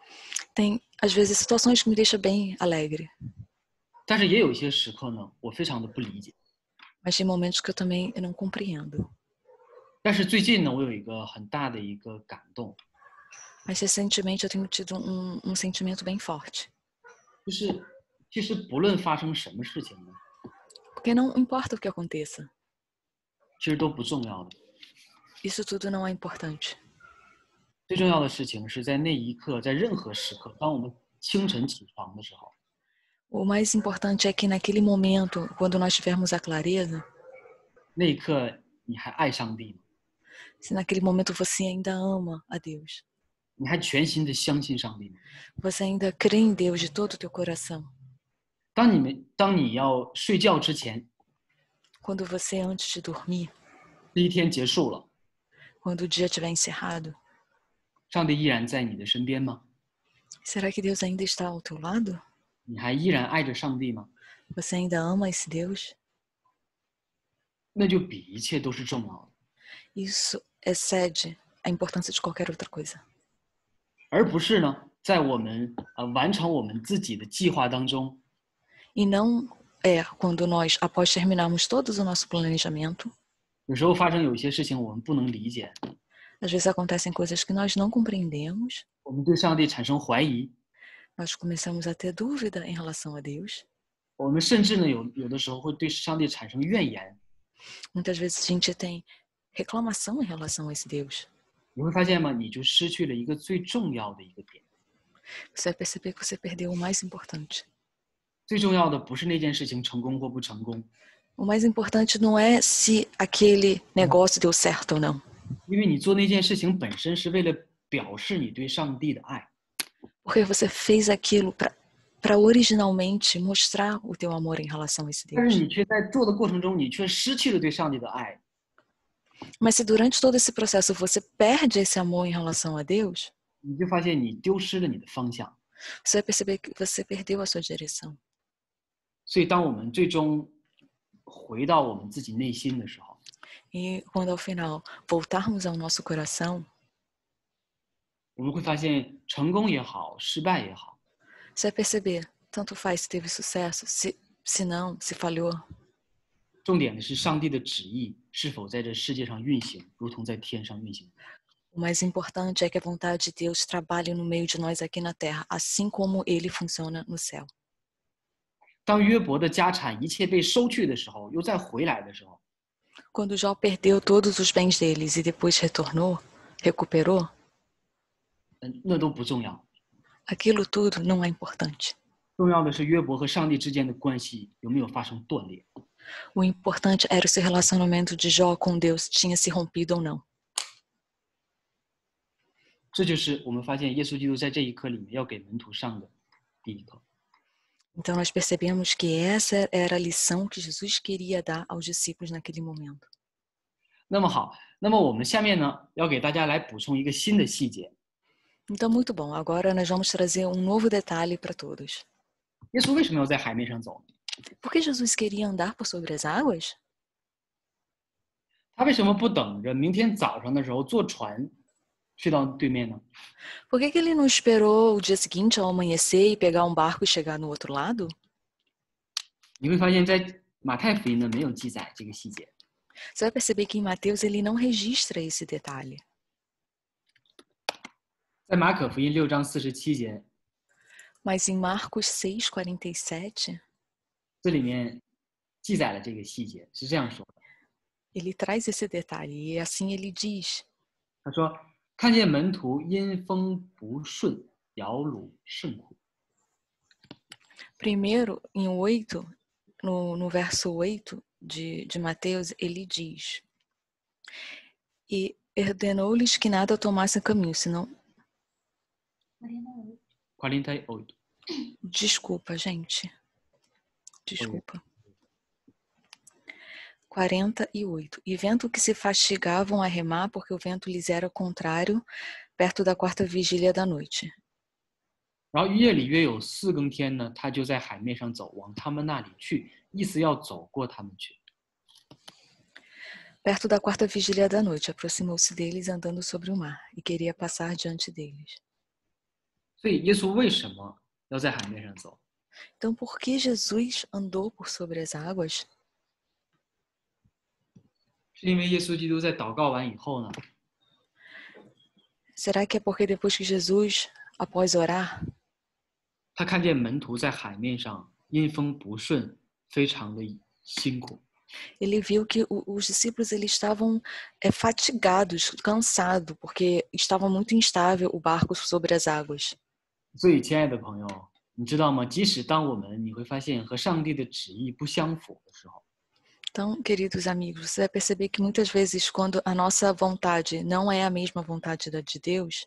Speaker 2: Tem, às vezes, situações que me deixam bem alegre.
Speaker 1: 但是也有一些时刻呢，我非常的不理解。
Speaker 2: Mas tem momentos que eu não compreendo.
Speaker 1: 但是最近呢，我有一个很大的一个感动，
Speaker 2: Mas recentemente eu tenho tido sentimento bem forte.
Speaker 1: 就是其实不论发生什么事情呢，
Speaker 2: Porque não importa o que aconteça,
Speaker 1: 其实都不重要的。
Speaker 2: isso tudo não é importante.
Speaker 1: 最重要的事情是在那一刻，在任何时刻，当我们清晨起床的时候，
Speaker 2: O mais importante é que naquele momento, quando nós tivermos a clareza,
Speaker 1: 那一刻你还爱上帝吗？
Speaker 2: se naquele momento você ainda ama a Deus,
Speaker 1: 你还全心的相信上帝吗？
Speaker 2: você ainda crê em Deus de todo o teu coração.
Speaker 1: 当你要睡觉之前，
Speaker 2: Quando você, antes de dormir,
Speaker 1: 这一天结束了，
Speaker 2: quando o dia estiver encerrado,
Speaker 1: 上帝依然在你的身边吗？
Speaker 2: será que Deus ainda está ao teu lado?
Speaker 1: 你还依然爱着上帝吗？
Speaker 2: Você ainda ama esse Deus?
Speaker 1: 那就比一切都是重要的，
Speaker 2: Isso excede a importância de qualquer outra coisa.
Speaker 1: 而不是呢，在我们完成我们自己的计划当中，
Speaker 2: E não é quando nós, após terminarmos todo o nosso planejamento,
Speaker 1: 有时候发生有一些事情我们不能理解，
Speaker 2: às vezes acontecem coisas que nós não compreendemos,
Speaker 1: 我们对上帝产生怀疑，
Speaker 2: nós começamos a ter dúvida em relação a Deus.
Speaker 1: 我们甚至呢有的时候会对上帝产生怨言。
Speaker 2: Muitas vezes a gente tem reclamação em relação a esse Deus.
Speaker 1: 你会发现吗？你就失去了一个最重要的一个点。
Speaker 2: Você vai perceber que você perdeu o mais importante.
Speaker 1: 最重要的不是那件事情成功或不成功，
Speaker 2: O mais importante não é se aquele negócio deu certo ou não.
Speaker 1: 因为你做那件事情本身是为了表示你对上帝的爱。
Speaker 2: Porque você fez aquilo para originalmente mostrar o teu amor em relação a esse
Speaker 1: 但是
Speaker 2: Deus.
Speaker 1: 你却在做的过程中，你却失去了对上帝的爱，
Speaker 2: Mas se durante todo esse processo você perde esse amor em relação a Deus,
Speaker 1: 你就发现你丢失了你的方向。
Speaker 2: você vai perceber que você perdeu a sua direção.
Speaker 1: 所以，当我们最终回到我们自己内心的时候，
Speaker 2: E quando ao final voltarmos ao nosso coração,
Speaker 1: 我们会发现，成功也好，失败也好，
Speaker 2: você vai perceber, tanto faz se teve sucesso, se não, se falhou.
Speaker 1: 重点的是上帝的旨意是否在这世界上运行，如同在天上运行。
Speaker 2: O mais importante é que a vontade de Deus trabalhe no meio de nós aqui na terra, assim como ele funciona no céu.
Speaker 1: 当约伯的家产一切被收去的时候，又再回来的时候，
Speaker 2: Quando Jó perdeu todos os bens deles e depois recuperou,
Speaker 1: 那都不重要。
Speaker 2: aquilo tudo não é importante.
Speaker 1: 重要的是约伯和上帝之间的关系有没有发生断裂。
Speaker 2: O importante era se o relacionamento de Jó com Deus tinha se rompido ou não.
Speaker 1: 这就是我们发现耶稣基督在这一课里面要给门徒上的第一课。
Speaker 2: Então nós percebemos que essa era a lição que Jesus queria dar aos discípulos naquele momento.
Speaker 1: 那么好，那么我们下面呢要给大家来补充一个新的细节。
Speaker 2: Então muito bom, agora nós vamos trazer novo detalhe para todos.
Speaker 1: 耶稣为什么要在海面上走呢？
Speaker 2: Por que Jesus queria andar por sobre as águas?
Speaker 1: 他为什么不等着明天早上的时候坐船去到对面呢？
Speaker 2: Por que ele não esperou o dia seguinte ao amanhecer e pegar barco e chegar no outro lado?
Speaker 1: 你会发现在马太福音呢没有记载这个细节。
Speaker 2: Você vai perceber que em Mateus ele não registra esse detalhe.
Speaker 1: 在马可福音6章47节，
Speaker 2: Mas em Marcos 6:47,
Speaker 1: 这里面记载了这个细节，是这样说的：
Speaker 2: ele traz esse detalhe e assim ele diz:
Speaker 1: 他说，看见门徒因风不顺，摇橹甚苦。
Speaker 2: Primeiro, em 8, no verso 8 de Mateus, ele diz: E ordenou-lhes que nada tomassem caminho, senão...
Speaker 1: 48.
Speaker 2: Desculpa, gente. Desculpa. 48. E vento que se fatigavam a remar, porque o vento lhes era contrário, perto da 4ª vigília da noite.
Speaker 1: 然后夜里约有4更天呢，他就在海面上走，往他们那里去，意思要走过他们去。
Speaker 2: Perto da 4ª vigília da noite, aproximou-se deles andando sobre o mar e queria passar diante deles.
Speaker 1: 所以耶稣为什么要在海面上走？
Speaker 2: Então, por que Jesus andou por sobre as águas?
Speaker 1: 是因为耶稣基督在祷告完以后呢，
Speaker 2: Será que é porque depois que Jesus, após orar,
Speaker 1: 他看见门徒在海面上因风不顺，非常的辛苦，
Speaker 2: ele viu que os discípulos eles estavam fatigados, cansados, porque estava muito instável o barco sobre as águas.
Speaker 1: 所以，亲爱的朋友，你知道吗？即使当你会发现和上帝的旨意不相符的时候，
Speaker 2: Então, queridos amigos, você vai perceber que muitas vezes quando a nossa vontade não é a mesma vontade da de Deus,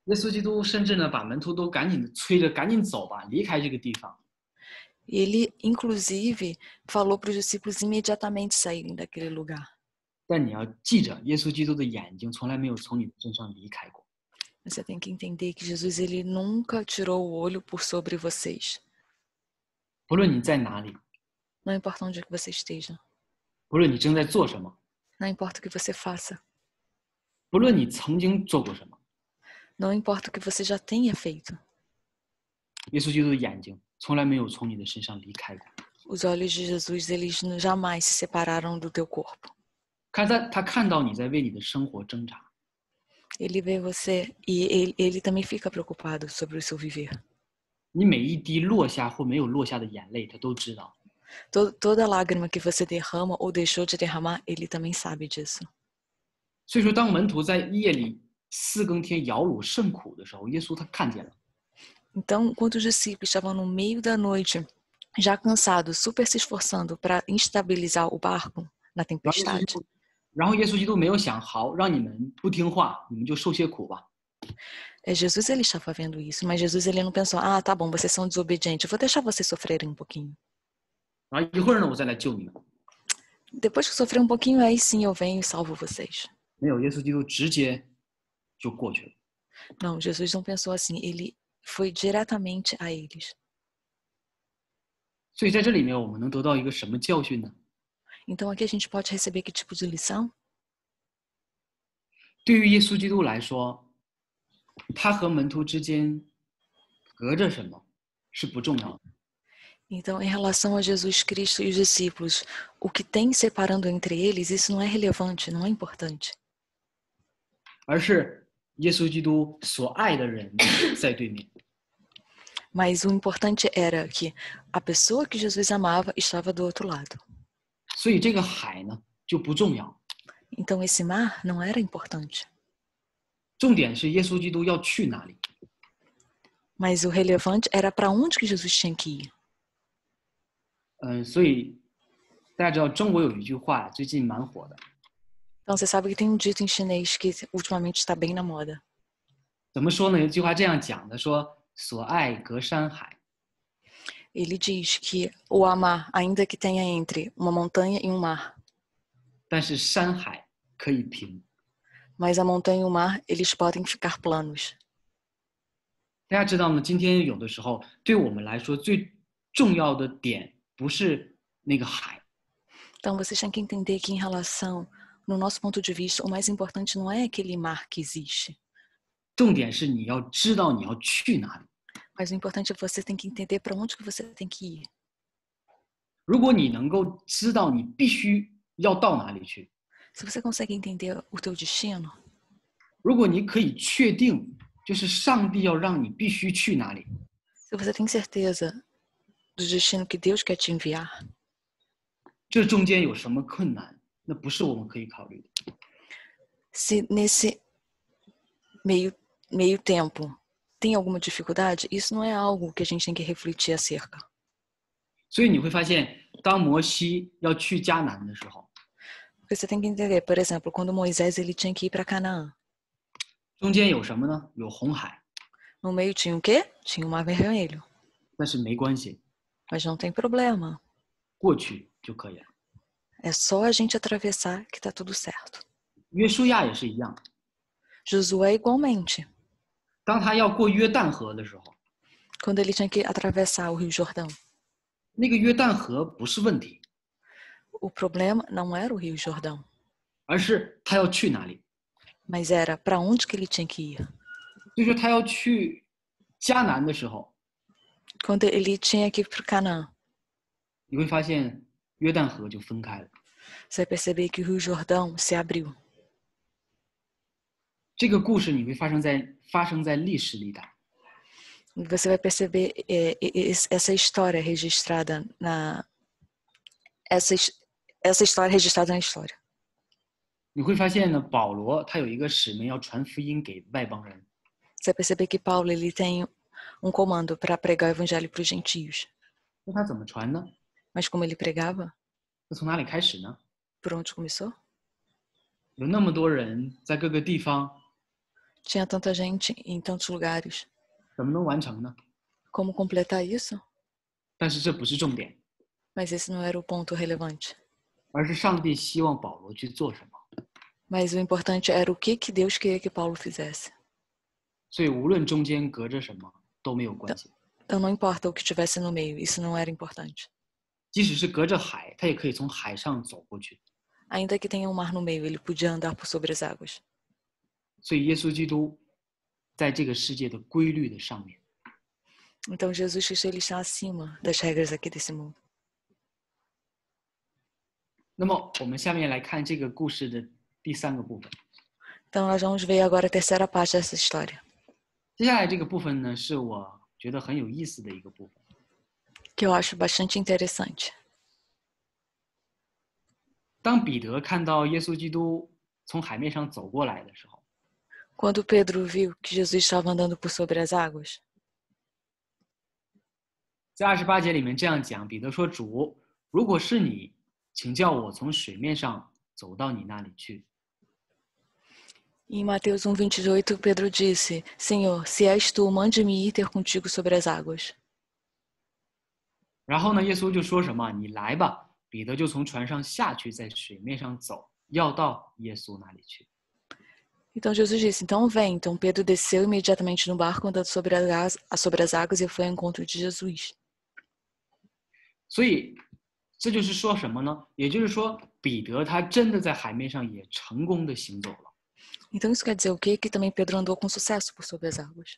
Speaker 1: 耶稣基督甚至呢把门徒都赶紧催着赶紧走吧，离开这个地方。
Speaker 2: ele inclusive falou para os discípulos imediatamente saírem daquele lugar.
Speaker 1: 但你要记着，耶稣基督的眼睛从来没有从你的身上离开过。
Speaker 2: Você tem que entender que Jesus ele nunca tirou o olho por sobre vocês.
Speaker 1: 不论你在哪里，
Speaker 2: Não importa onde que você esteja,
Speaker 1: 不论你正在做什么，
Speaker 2: não importa o que você faça,
Speaker 1: 不论你曾经做过什么，
Speaker 2: não importa o que você já tenha feito.
Speaker 1: 耶稣基督的眼睛从来没有从你的身上离开过。
Speaker 2: Os olhos de Jesus eles jamais se separaram do teu corpo.
Speaker 1: 他看到你在为你的生活挣扎，
Speaker 2: Ele vê você e ele também fica preocupado sobre o seu viver.
Speaker 1: 你每一滴落下或没有落下的眼泪，他都知道。
Speaker 2: Toda lágrima que você derrama ou deixou de derramar, ele também sabe disso.
Speaker 1: 所以说，当门徒在夜里4更天摇橹甚苦的时候，耶稣他看见了，
Speaker 2: Então, quando os discípulos estavam no meio da noite, já cansados, super se esforçando para estabilizar o barco na tempestade,
Speaker 1: 然后耶稣基督没有想，好，让你们不听话，你们就受些苦吧。
Speaker 2: Jesus ele estava vendo isso, mas Jesus ele não pensou, ah, tá bom, vocês são desobedientes, eu vou deixar vocês sofrerem um pouquinho.
Speaker 1: 然后一会儿呢，我再来救你们。
Speaker 2: Depois que sofrer um pouquinho, aí sim eu venho e salvo vocês.
Speaker 1: 没有，耶稣基督直接就过去了。
Speaker 2: Não, Jesus não pensou assim, ele foi diretamente a eles.
Speaker 1: 所以在这里面，我们能得到一个什么教训呢？
Speaker 2: Então aqui a gente pode receber que tipo de lição?
Speaker 1: 对于耶稣基督来说，他和门徒之间隔着什么是不重要的，
Speaker 2: Então, em relação a Jesus Cristo e os discípulos, o que tem separando entre eles, isso não é relevante, não é importante.
Speaker 1: 而是耶稣基督所爱的人在对面。
Speaker 2: Mas o importante era que a pessoa que Jesus amava estava do outro lado.
Speaker 1: 所以这个海呢就不重要，
Speaker 2: Então esse mar não era importante.
Speaker 1: 重点是耶稣基督要去哪里。
Speaker 2: Mas o relevante era para onde que Jesus tinha que ir.
Speaker 1: 所以大家知道中国有一句话最近蛮火的，
Speaker 2: Então você sabe que tem um dito em chinês que ultimamente está bem na moda.
Speaker 1: 怎么说呢？有一句话这样讲的，说所爱隔山海。
Speaker 2: Ele diz que o amar, ainda que tenha entre uma montanha e um mar,
Speaker 1: 但是山海可以平。
Speaker 2: mas a montanha e o mar, eles podem ficar planos.
Speaker 1: 大家知道吗？今天有的时候对我们来说最重要的点不是那个海，
Speaker 2: Então vocês têm que entender que em relação, no nosso ponto de vista, o mais importante não é aquele mar que existe.
Speaker 1: 重点是你要知道你要去哪里。
Speaker 2: Mas o importante é que você tem que entender para onde que você tem que ir.
Speaker 1: 如果你能够知道你必须要到哪里去，
Speaker 2: Se você consegue entender o teu destino,
Speaker 1: 如果你可以确定就是上帝要让你必须去哪里，
Speaker 2: se você tem certeza do destino que Deus quer te enviar,
Speaker 1: 这中间有什么困难，那不是我们可以考虑的。
Speaker 2: se nesse meio tempo tem alguma dificuldade, isso não é algo que a gente tem que refletir acerca.
Speaker 1: 所以你会发现，当摩西要去迦南的时候，
Speaker 2: Porque você tem que entender, por exemplo, quando Moisés ele tinha que ir para Canaã,
Speaker 1: 中间有什么呢？有红海，
Speaker 2: no meio tinha o quê? Tinha o Mar Vermelho.
Speaker 1: 但是没关系，
Speaker 2: Mas não tem problema.
Speaker 1: 过去就可以了。
Speaker 2: É só a gente atravessar que tá tudo certo.
Speaker 1: 约书亚也是一样，
Speaker 2: Josué igualmente.
Speaker 1: 当他要过约旦河的时候，
Speaker 2: Quando ele tinha que atravessar o Rio Jordão,
Speaker 1: 那个约旦河不是问题，
Speaker 2: o problema não era o Rio Jordão,
Speaker 1: 而是他要去哪里。
Speaker 2: mas era para onde que ele tinha que ir.
Speaker 1: 所以说他要去迦南的时候，
Speaker 2: quando ele tinha que ir para Canaã,
Speaker 1: 你会发现约旦河就分开了。
Speaker 2: você vai perceber que o Rio Jordão se abriu.
Speaker 1: 这个故事你会发生在历史里的，
Speaker 2: E você vai perceber essa história registrada essa história registrada na história.
Speaker 1: 你会发现呢，保罗他有一个使命要传福音给外邦人，
Speaker 2: Você vai perceber que Paulo ele tem comando para pregar o evangelho para os gentios.
Speaker 1: 那他怎么传呢？
Speaker 2: Mas como ele pregava?
Speaker 1: 那从哪里开始呢？
Speaker 2: Por onde começou?
Speaker 1: 有那么多人在各个地方，
Speaker 2: Tinha tanta gente em tantos lugares.
Speaker 1: 怎么能完成呢？
Speaker 2: Como completar isso?
Speaker 1: 但是这不是重点，
Speaker 2: Mas esse não era o ponto relevante.
Speaker 1: 而是上帝希望保罗去做什么。
Speaker 2: Mas o importante era o que Deus queria que Paulo fizesse.
Speaker 1: 所以无论中间隔着什么都没有关系，
Speaker 2: Então não importa o que tivesse no meio, isso não era importante.
Speaker 1: 即使是隔着海，他也可以从海上走过去。
Speaker 2: Ainda que tenha um mar no meio, ele podia andar por sobre as águas.
Speaker 1: 所以耶稣基督在这个世界的规律的上面，
Speaker 2: Então Jesus Cristo ele está acima das regras aqui desse mundo.
Speaker 1: 那么我们下面来看这个故事的第3个部分。
Speaker 2: Então nós vamos ver agora a terceira parte dessa história.
Speaker 1: 接下来这个部分呢，是我觉得很有意思的一个部分。
Speaker 2: Que eu acho bastante interessante.
Speaker 1: 当彼得看到耶稣基督从海面上走过来的时候，
Speaker 2: Quando Pedro viu que Jesus estava andando por sobre as águas,
Speaker 1: 在28节里面这样讲，彼得说：“主，如果是你，请叫我从水面上走到你那里去。”
Speaker 2: em Mateus 1:28, Pedro disse: Senhor, se és tu, mande-me ir ter contigo sobre as águas.
Speaker 1: 然后呢，耶稣就说什么：“你来吧。”彼得就从船上下去，在水面上走，要到耶稣那里去。
Speaker 2: Então Jesus disse: Então vem. Então Pedro desceu imediatamente no barco andando sobre as águas e foi ao encontro de Jesus.
Speaker 1: 所以这就是说什么呢？也就是说，彼得他真的在海面上也成功的行走了。
Speaker 2: Então isso quer dizer o quê? Que também Pedro andou com sucesso por sobre as águas.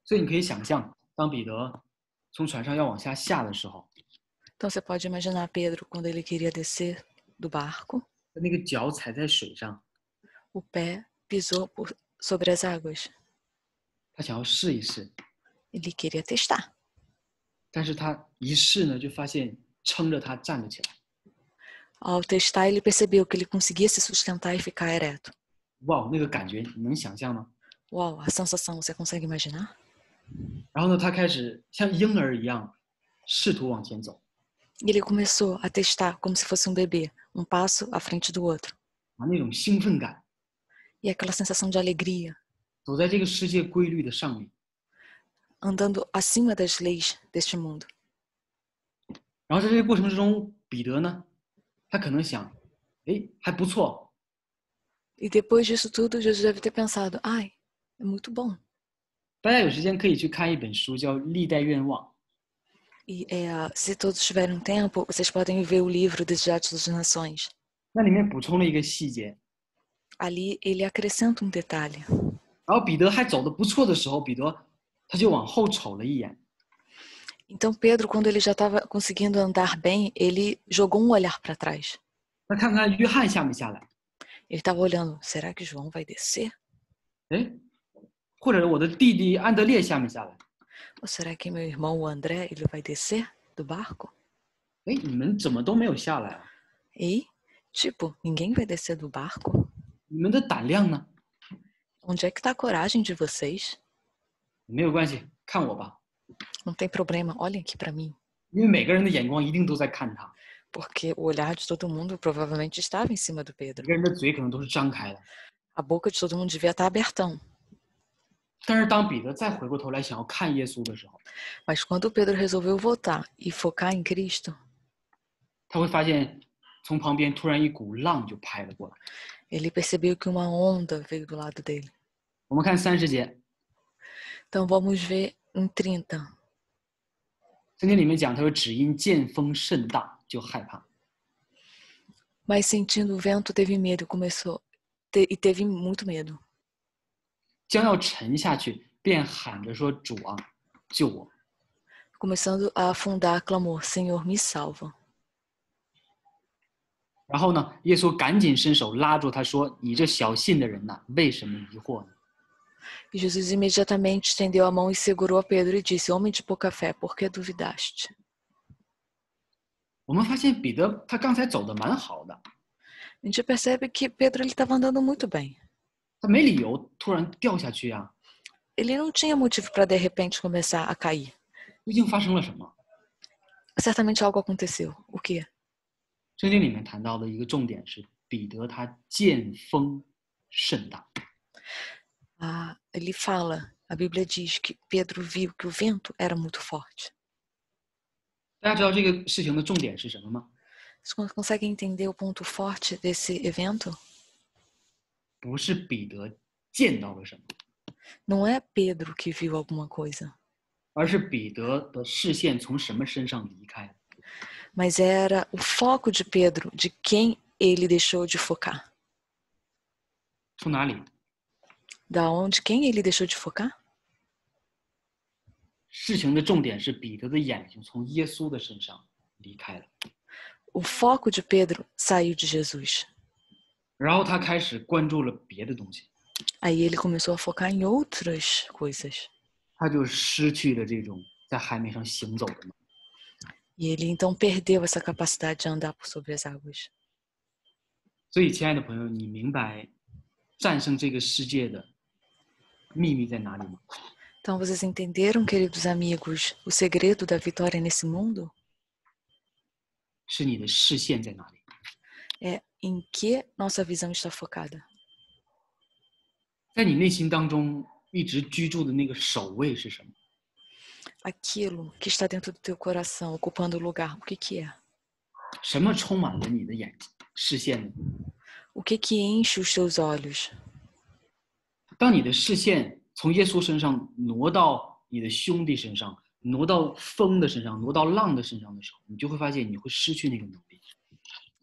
Speaker 1: 所以你可以想象，当彼得从船上要往下下的时候，
Speaker 2: Então você pode imaginar Pedro quando ele queria descer do barco,
Speaker 1: 那个脚踩在水上，
Speaker 2: o pé pisou por sobre as águas.
Speaker 1: 他想要试一试，
Speaker 2: Ele queria testar.
Speaker 1: 但是他一试呢，就发现撑着他站了起来。
Speaker 2: Ao testar, ele percebeu que ele conseguia se sustentar e ficar ereto.
Speaker 1: 哇，那个感觉你能想象吗？
Speaker 2: Uau, a sensação, você consegue imaginar?
Speaker 1: 然后呢，他开始像婴儿一样试图往前走，
Speaker 2: E ele começou a testar como se fosse bebê, passo à frente do outro.
Speaker 1: 那种兴奋感，
Speaker 2: E aquela sensação de alegria,
Speaker 1: 走在这个世界规律的上面。
Speaker 2: andando acima das leis deste mundo.
Speaker 1: 然后在这个过程之中，彼得呢，他可能想，哎，还不错。
Speaker 2: E depois disso tudo, Jesus deve ter pensado, ai, é muito bom.
Speaker 1: 大家有时间可以去看一本书，叫《历代愿望》。
Speaker 2: E se todos tiverem tempo, vocês podem ver o livro Desejados das Nações.
Speaker 1: 那里面补充了一个细节，
Speaker 2: Ali ele acrescenta detalhe.
Speaker 1: 然后彼得还走得不错的时候，彼得他就往后瞅了一眼，
Speaker 2: Então Pedro, quando ele já estava conseguindo andar bem, ele jogou olhar para trás.
Speaker 1: 他看看约翰下没下来，
Speaker 2: Ele estava olhando, será que João vai descer?
Speaker 1: 哎，或者我的弟弟安德烈下没下来，
Speaker 2: Ou será que meu irmão, o André, ele vai descer do barco?
Speaker 1: 哎，你们怎么都没有下来啊？
Speaker 2: E, tipo, ninguém vai descer do barco?
Speaker 1: 你们的胆量呢？
Speaker 2: Onde é que está a coragem de vocês?
Speaker 1: 没有关系，看我吧，
Speaker 2: Não tem problema, olhem aqui para mim.
Speaker 1: 因为每个人的眼光一定都在看他，
Speaker 2: Porque o olhar de todo mundo provavelmente estava em cima do
Speaker 1: 每
Speaker 2: Pedro.
Speaker 1: 个人的嘴可能都是张开的。
Speaker 2: A boca de todo mundo devia estar abertão.
Speaker 1: 但是当彼得再回过头来想要看耶稣的时候，
Speaker 2: Mas quando Pedro resolveu voltar e focar em Cristo,
Speaker 1: 他会发现从旁边突然一股浪就拍了过来。
Speaker 2: ele percebeu que uma onda veio do lado dele.
Speaker 1: 我们看30节，
Speaker 2: Então vamos ver em 30.
Speaker 1: 圣经里面讲，他说只因见风甚大，就害怕。
Speaker 2: Mas sentindo o vento teve medo, teve muito medo.
Speaker 1: 将要沉下去，便喊着说：“主啊，救我！”
Speaker 2: começando a afundar, clamor: Senhor, me salva.
Speaker 1: 然后呢，耶稣赶紧伸手拉住他说：“你这小信的人呐，为什么疑惑呢？”
Speaker 2: E Jesus imediatamente estendeu a mão e segurou a Pedro e disse: Homem de pouca fé, por que duvidaste?
Speaker 1: 我们发现彼得他刚才走的蛮好的，
Speaker 2: A gente percebe que Pedro estava andando muito bem.
Speaker 1: 他没理由突然掉下去啊，
Speaker 2: Ele não tinha motivo para de repente começar a cair.
Speaker 1: 究竟发生了什么？
Speaker 2: Certamente algo aconteceu. O quê?
Speaker 1: 圣经里面谈到的一个重点是，彼得他见风甚大。
Speaker 2: Ele fala, a Bíblia diz que Pedro viu que o vento era muito forte.
Speaker 1: 大家知道这个事情的重点是什么吗？
Speaker 2: Você consegue entender o ponto forte desse evento?
Speaker 1: 不是彼得见到了什么，
Speaker 2: Não é Pedro que viu alguma coisa,
Speaker 1: 而是彼得的视线从什么身上离开了？
Speaker 2: mas era o foco de Pedro, de quem ele deixou de focar.
Speaker 1: 从哪里？
Speaker 2: Da onde? Quem ele deixou de focar?
Speaker 1: 事情的重点是彼得的眼睛从耶稣的身上离开了，
Speaker 2: O foco de Pedro saiu de Jesus.
Speaker 1: 然后他开始关注了别的东西，
Speaker 2: Aí ele começou a focar em outras coisas.
Speaker 1: 他就失去了这种在海面上行走的能力。
Speaker 2: E ele então perdeu essa capacidade de andar por sobre as águas.
Speaker 1: 所以，亲爱的朋友，你明白战胜这个世界的秘密在哪里吗？
Speaker 2: Então vocês entenderam, queridos amigos, o segredo da vitória nesse mundo?
Speaker 1: 是你的视线在哪里？
Speaker 2: É em que nossa visão está focada.
Speaker 1: 在你内心当中一直居住的那个首位是什么？
Speaker 2: Aquilo que está dentro do teu coração, ocupando o lugar, o que que é?
Speaker 1: 什么充满了你的眼睛视线呢？
Speaker 2: O que que enche os teus olhos?
Speaker 1: 当你的视线从耶稣身上挪到你的兄弟身上，挪到风的身上，挪到浪的身上的时候，你就会发现你会失去那个能力。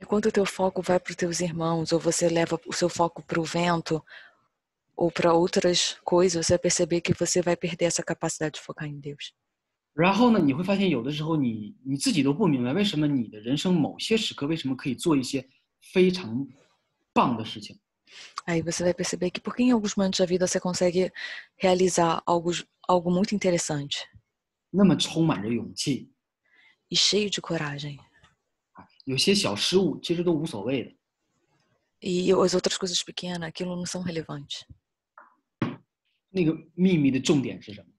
Speaker 2: E quando o teu foco vai para os teus irmãos, ou você leva o seu foco para o vento, ou para outras coisas, você vai perceber que você vai perder essa capacidade de focar em Deus.
Speaker 1: 然后呢，你会发现有的时候你自己都不明白，为什么你的人生某些时刻为什么可以做一些非常棒的事情。
Speaker 2: Aí você vai perceber que porque em alguns momentos da vida você consegue realizar algo muito interessante
Speaker 1: 那么充满着勇气，
Speaker 2: e cheio de coragem.
Speaker 1: 有些小失误其实都无所谓的。
Speaker 2: E as outras coisas pequenas, aquilo não são relevantes.
Speaker 1: 那个秘密的重点是什么？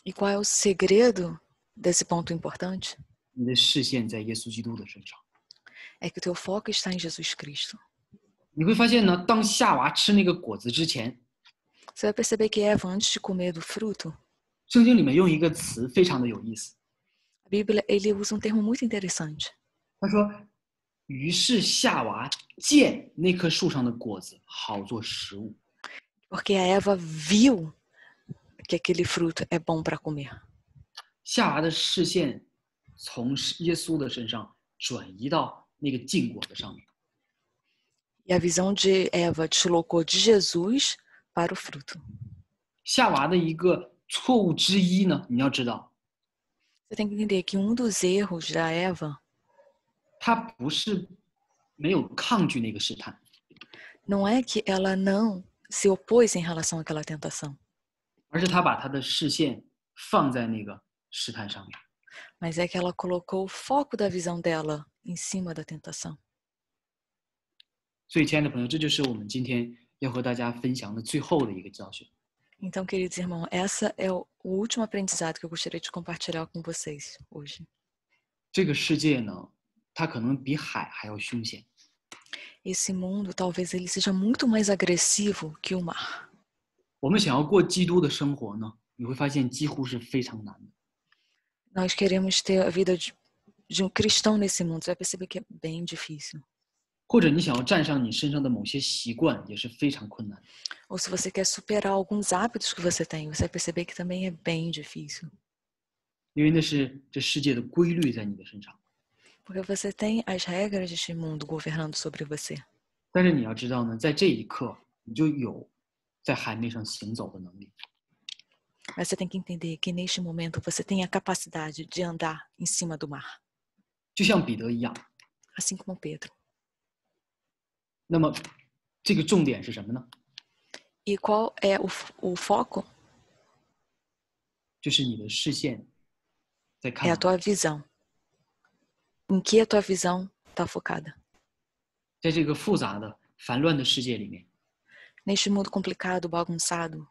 Speaker 2: E qual é o segredo desse ponto importante?
Speaker 1: 你的视线在耶稣基督的身上。
Speaker 2: É que o teu foco está em Jesus Cristo.
Speaker 1: 你会发现呢，当夏娃吃那个果子之前，
Speaker 2: Você vai perceber que Eva, antes de comer do fruto,
Speaker 1: 圣经里面用一个词非常的有意思，
Speaker 2: a Bíblia ele usa um termo muito interessante.
Speaker 1: 他说：“于是夏娃见那棵树上的果子好做食物。”
Speaker 2: Porque a Eva viu que aquele fruto é bom para comer.
Speaker 1: 夏娃的视线从耶稣的身上转移到那个禁果的上面。
Speaker 2: E a visão de Eva deslocou de Jesus para o fruto.
Speaker 1: 夏娃的一个错误之一呢，你要知道，
Speaker 2: Você tem que entender que um dos erros da Eva
Speaker 1: 她不是没有抗拒那个试探，
Speaker 2: não é que ela não se opôs em relação àquela tentação,
Speaker 1: 而是她把她的视线放在那个试探上面。
Speaker 2: mas é que ela colocou o foco da visão dela em cima da tentação.
Speaker 1: 所以，亲爱的朋友，这就是我们今天要和大家分享的最后的一个教训。
Speaker 2: Então, queridos irmãos, essa é o último aprendizado que eu gostaria de compartilhar com vocês hoje.
Speaker 1: 这个世界呢，它可能比海还要凶险。
Speaker 2: Esse mundo, talvez ele seja muito mais agressivo que o mar.
Speaker 1: 我们想要过基督的生活呢，你会发现几乎是非常难的。
Speaker 2: Nós queremos ter a vida de um cristão nesse mundo. Você vai perceber que é bem difícil.
Speaker 1: 或者你想要站上你身上的某些习惯，也是非常困难的。
Speaker 2: Ou se você quer superar alguns hábitos que você tem, você vai perceber que também é bem difícil.
Speaker 1: 因为那是这世界的规律在你的身上。
Speaker 2: Porque você tem as regras deste mundo governando sobre você.
Speaker 1: 但是你要知道呢，在这一刻，你就有在海面上行走的能力。
Speaker 2: Mas você tem que entender que neste momento você tem a capacidade de andar em cima do mar,
Speaker 1: 就像彼得一样。
Speaker 2: assim como Pedro.
Speaker 1: 那么，这个重点是什么呢？
Speaker 2: E qual é o foco?
Speaker 1: 就是你的视线在
Speaker 2: É
Speaker 1: 看
Speaker 2: a
Speaker 1: 哪？
Speaker 2: tua visão. Em que a tua visão está focada?
Speaker 1: 在这个复杂的、繁乱的世界里面，
Speaker 2: Neste mundo complicado, bagunçado,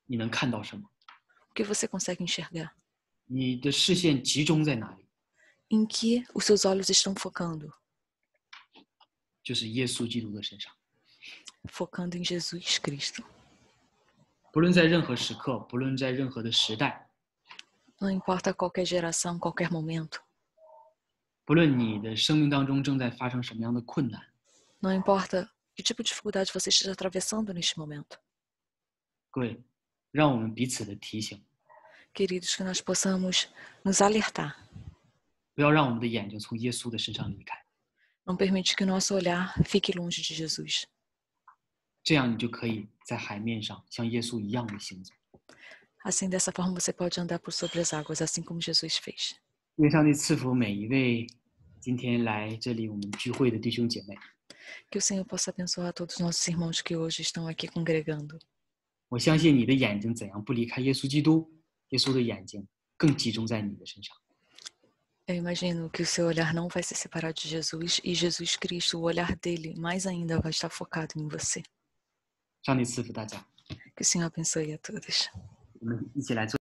Speaker 1: 你能看到什么？
Speaker 2: o que você consegue enxergar?
Speaker 1: 你的视线集中在哪里？
Speaker 2: Em que os seus olhos estão focando?
Speaker 1: 就是耶稣基督的身上。
Speaker 2: Focando em Jesus Cristo.
Speaker 1: 不论在任何时刻，不论在任何的时代，
Speaker 2: Não importa qualquer geração, qualquer momento.
Speaker 1: 不论你的生命当中正在发生什么样的困难，
Speaker 2: Não importa que tipo de dificuldade você esteja atravessando neste momento.
Speaker 1: 各位，让我们彼此的提醒，
Speaker 2: Queridos, que nós possamos nos alertar.
Speaker 1: 不要让我们的眼睛从耶稣的身上离开，
Speaker 2: Não permite que o nosso olhar fique longe de Jesus.
Speaker 1: 这样你就可以在海面上像耶稣一样的行走。
Speaker 2: Assim, dessa forma, você pode andar por sobre as águas, assim como Jesus fez.
Speaker 1: 愿上帝赐福每一位今天来这里我们聚会的弟兄姐妹。
Speaker 2: Que o Senhor possa abençoar todos os nossos irmãos que hoje estão aqui congregando.
Speaker 1: 我相信你的眼睛怎样不离开耶稣基督，耶稣的眼睛更集中在你的身上。
Speaker 2: Eu imagino que o seu olhar não vai se separar de Jesus e Jesus Cristo, o olhar dele, mais ainda vai estar focado em você.
Speaker 1: 上帝赐福大家，
Speaker 2: Que o Senhor abençoe a todos.
Speaker 1: 我们一起来做。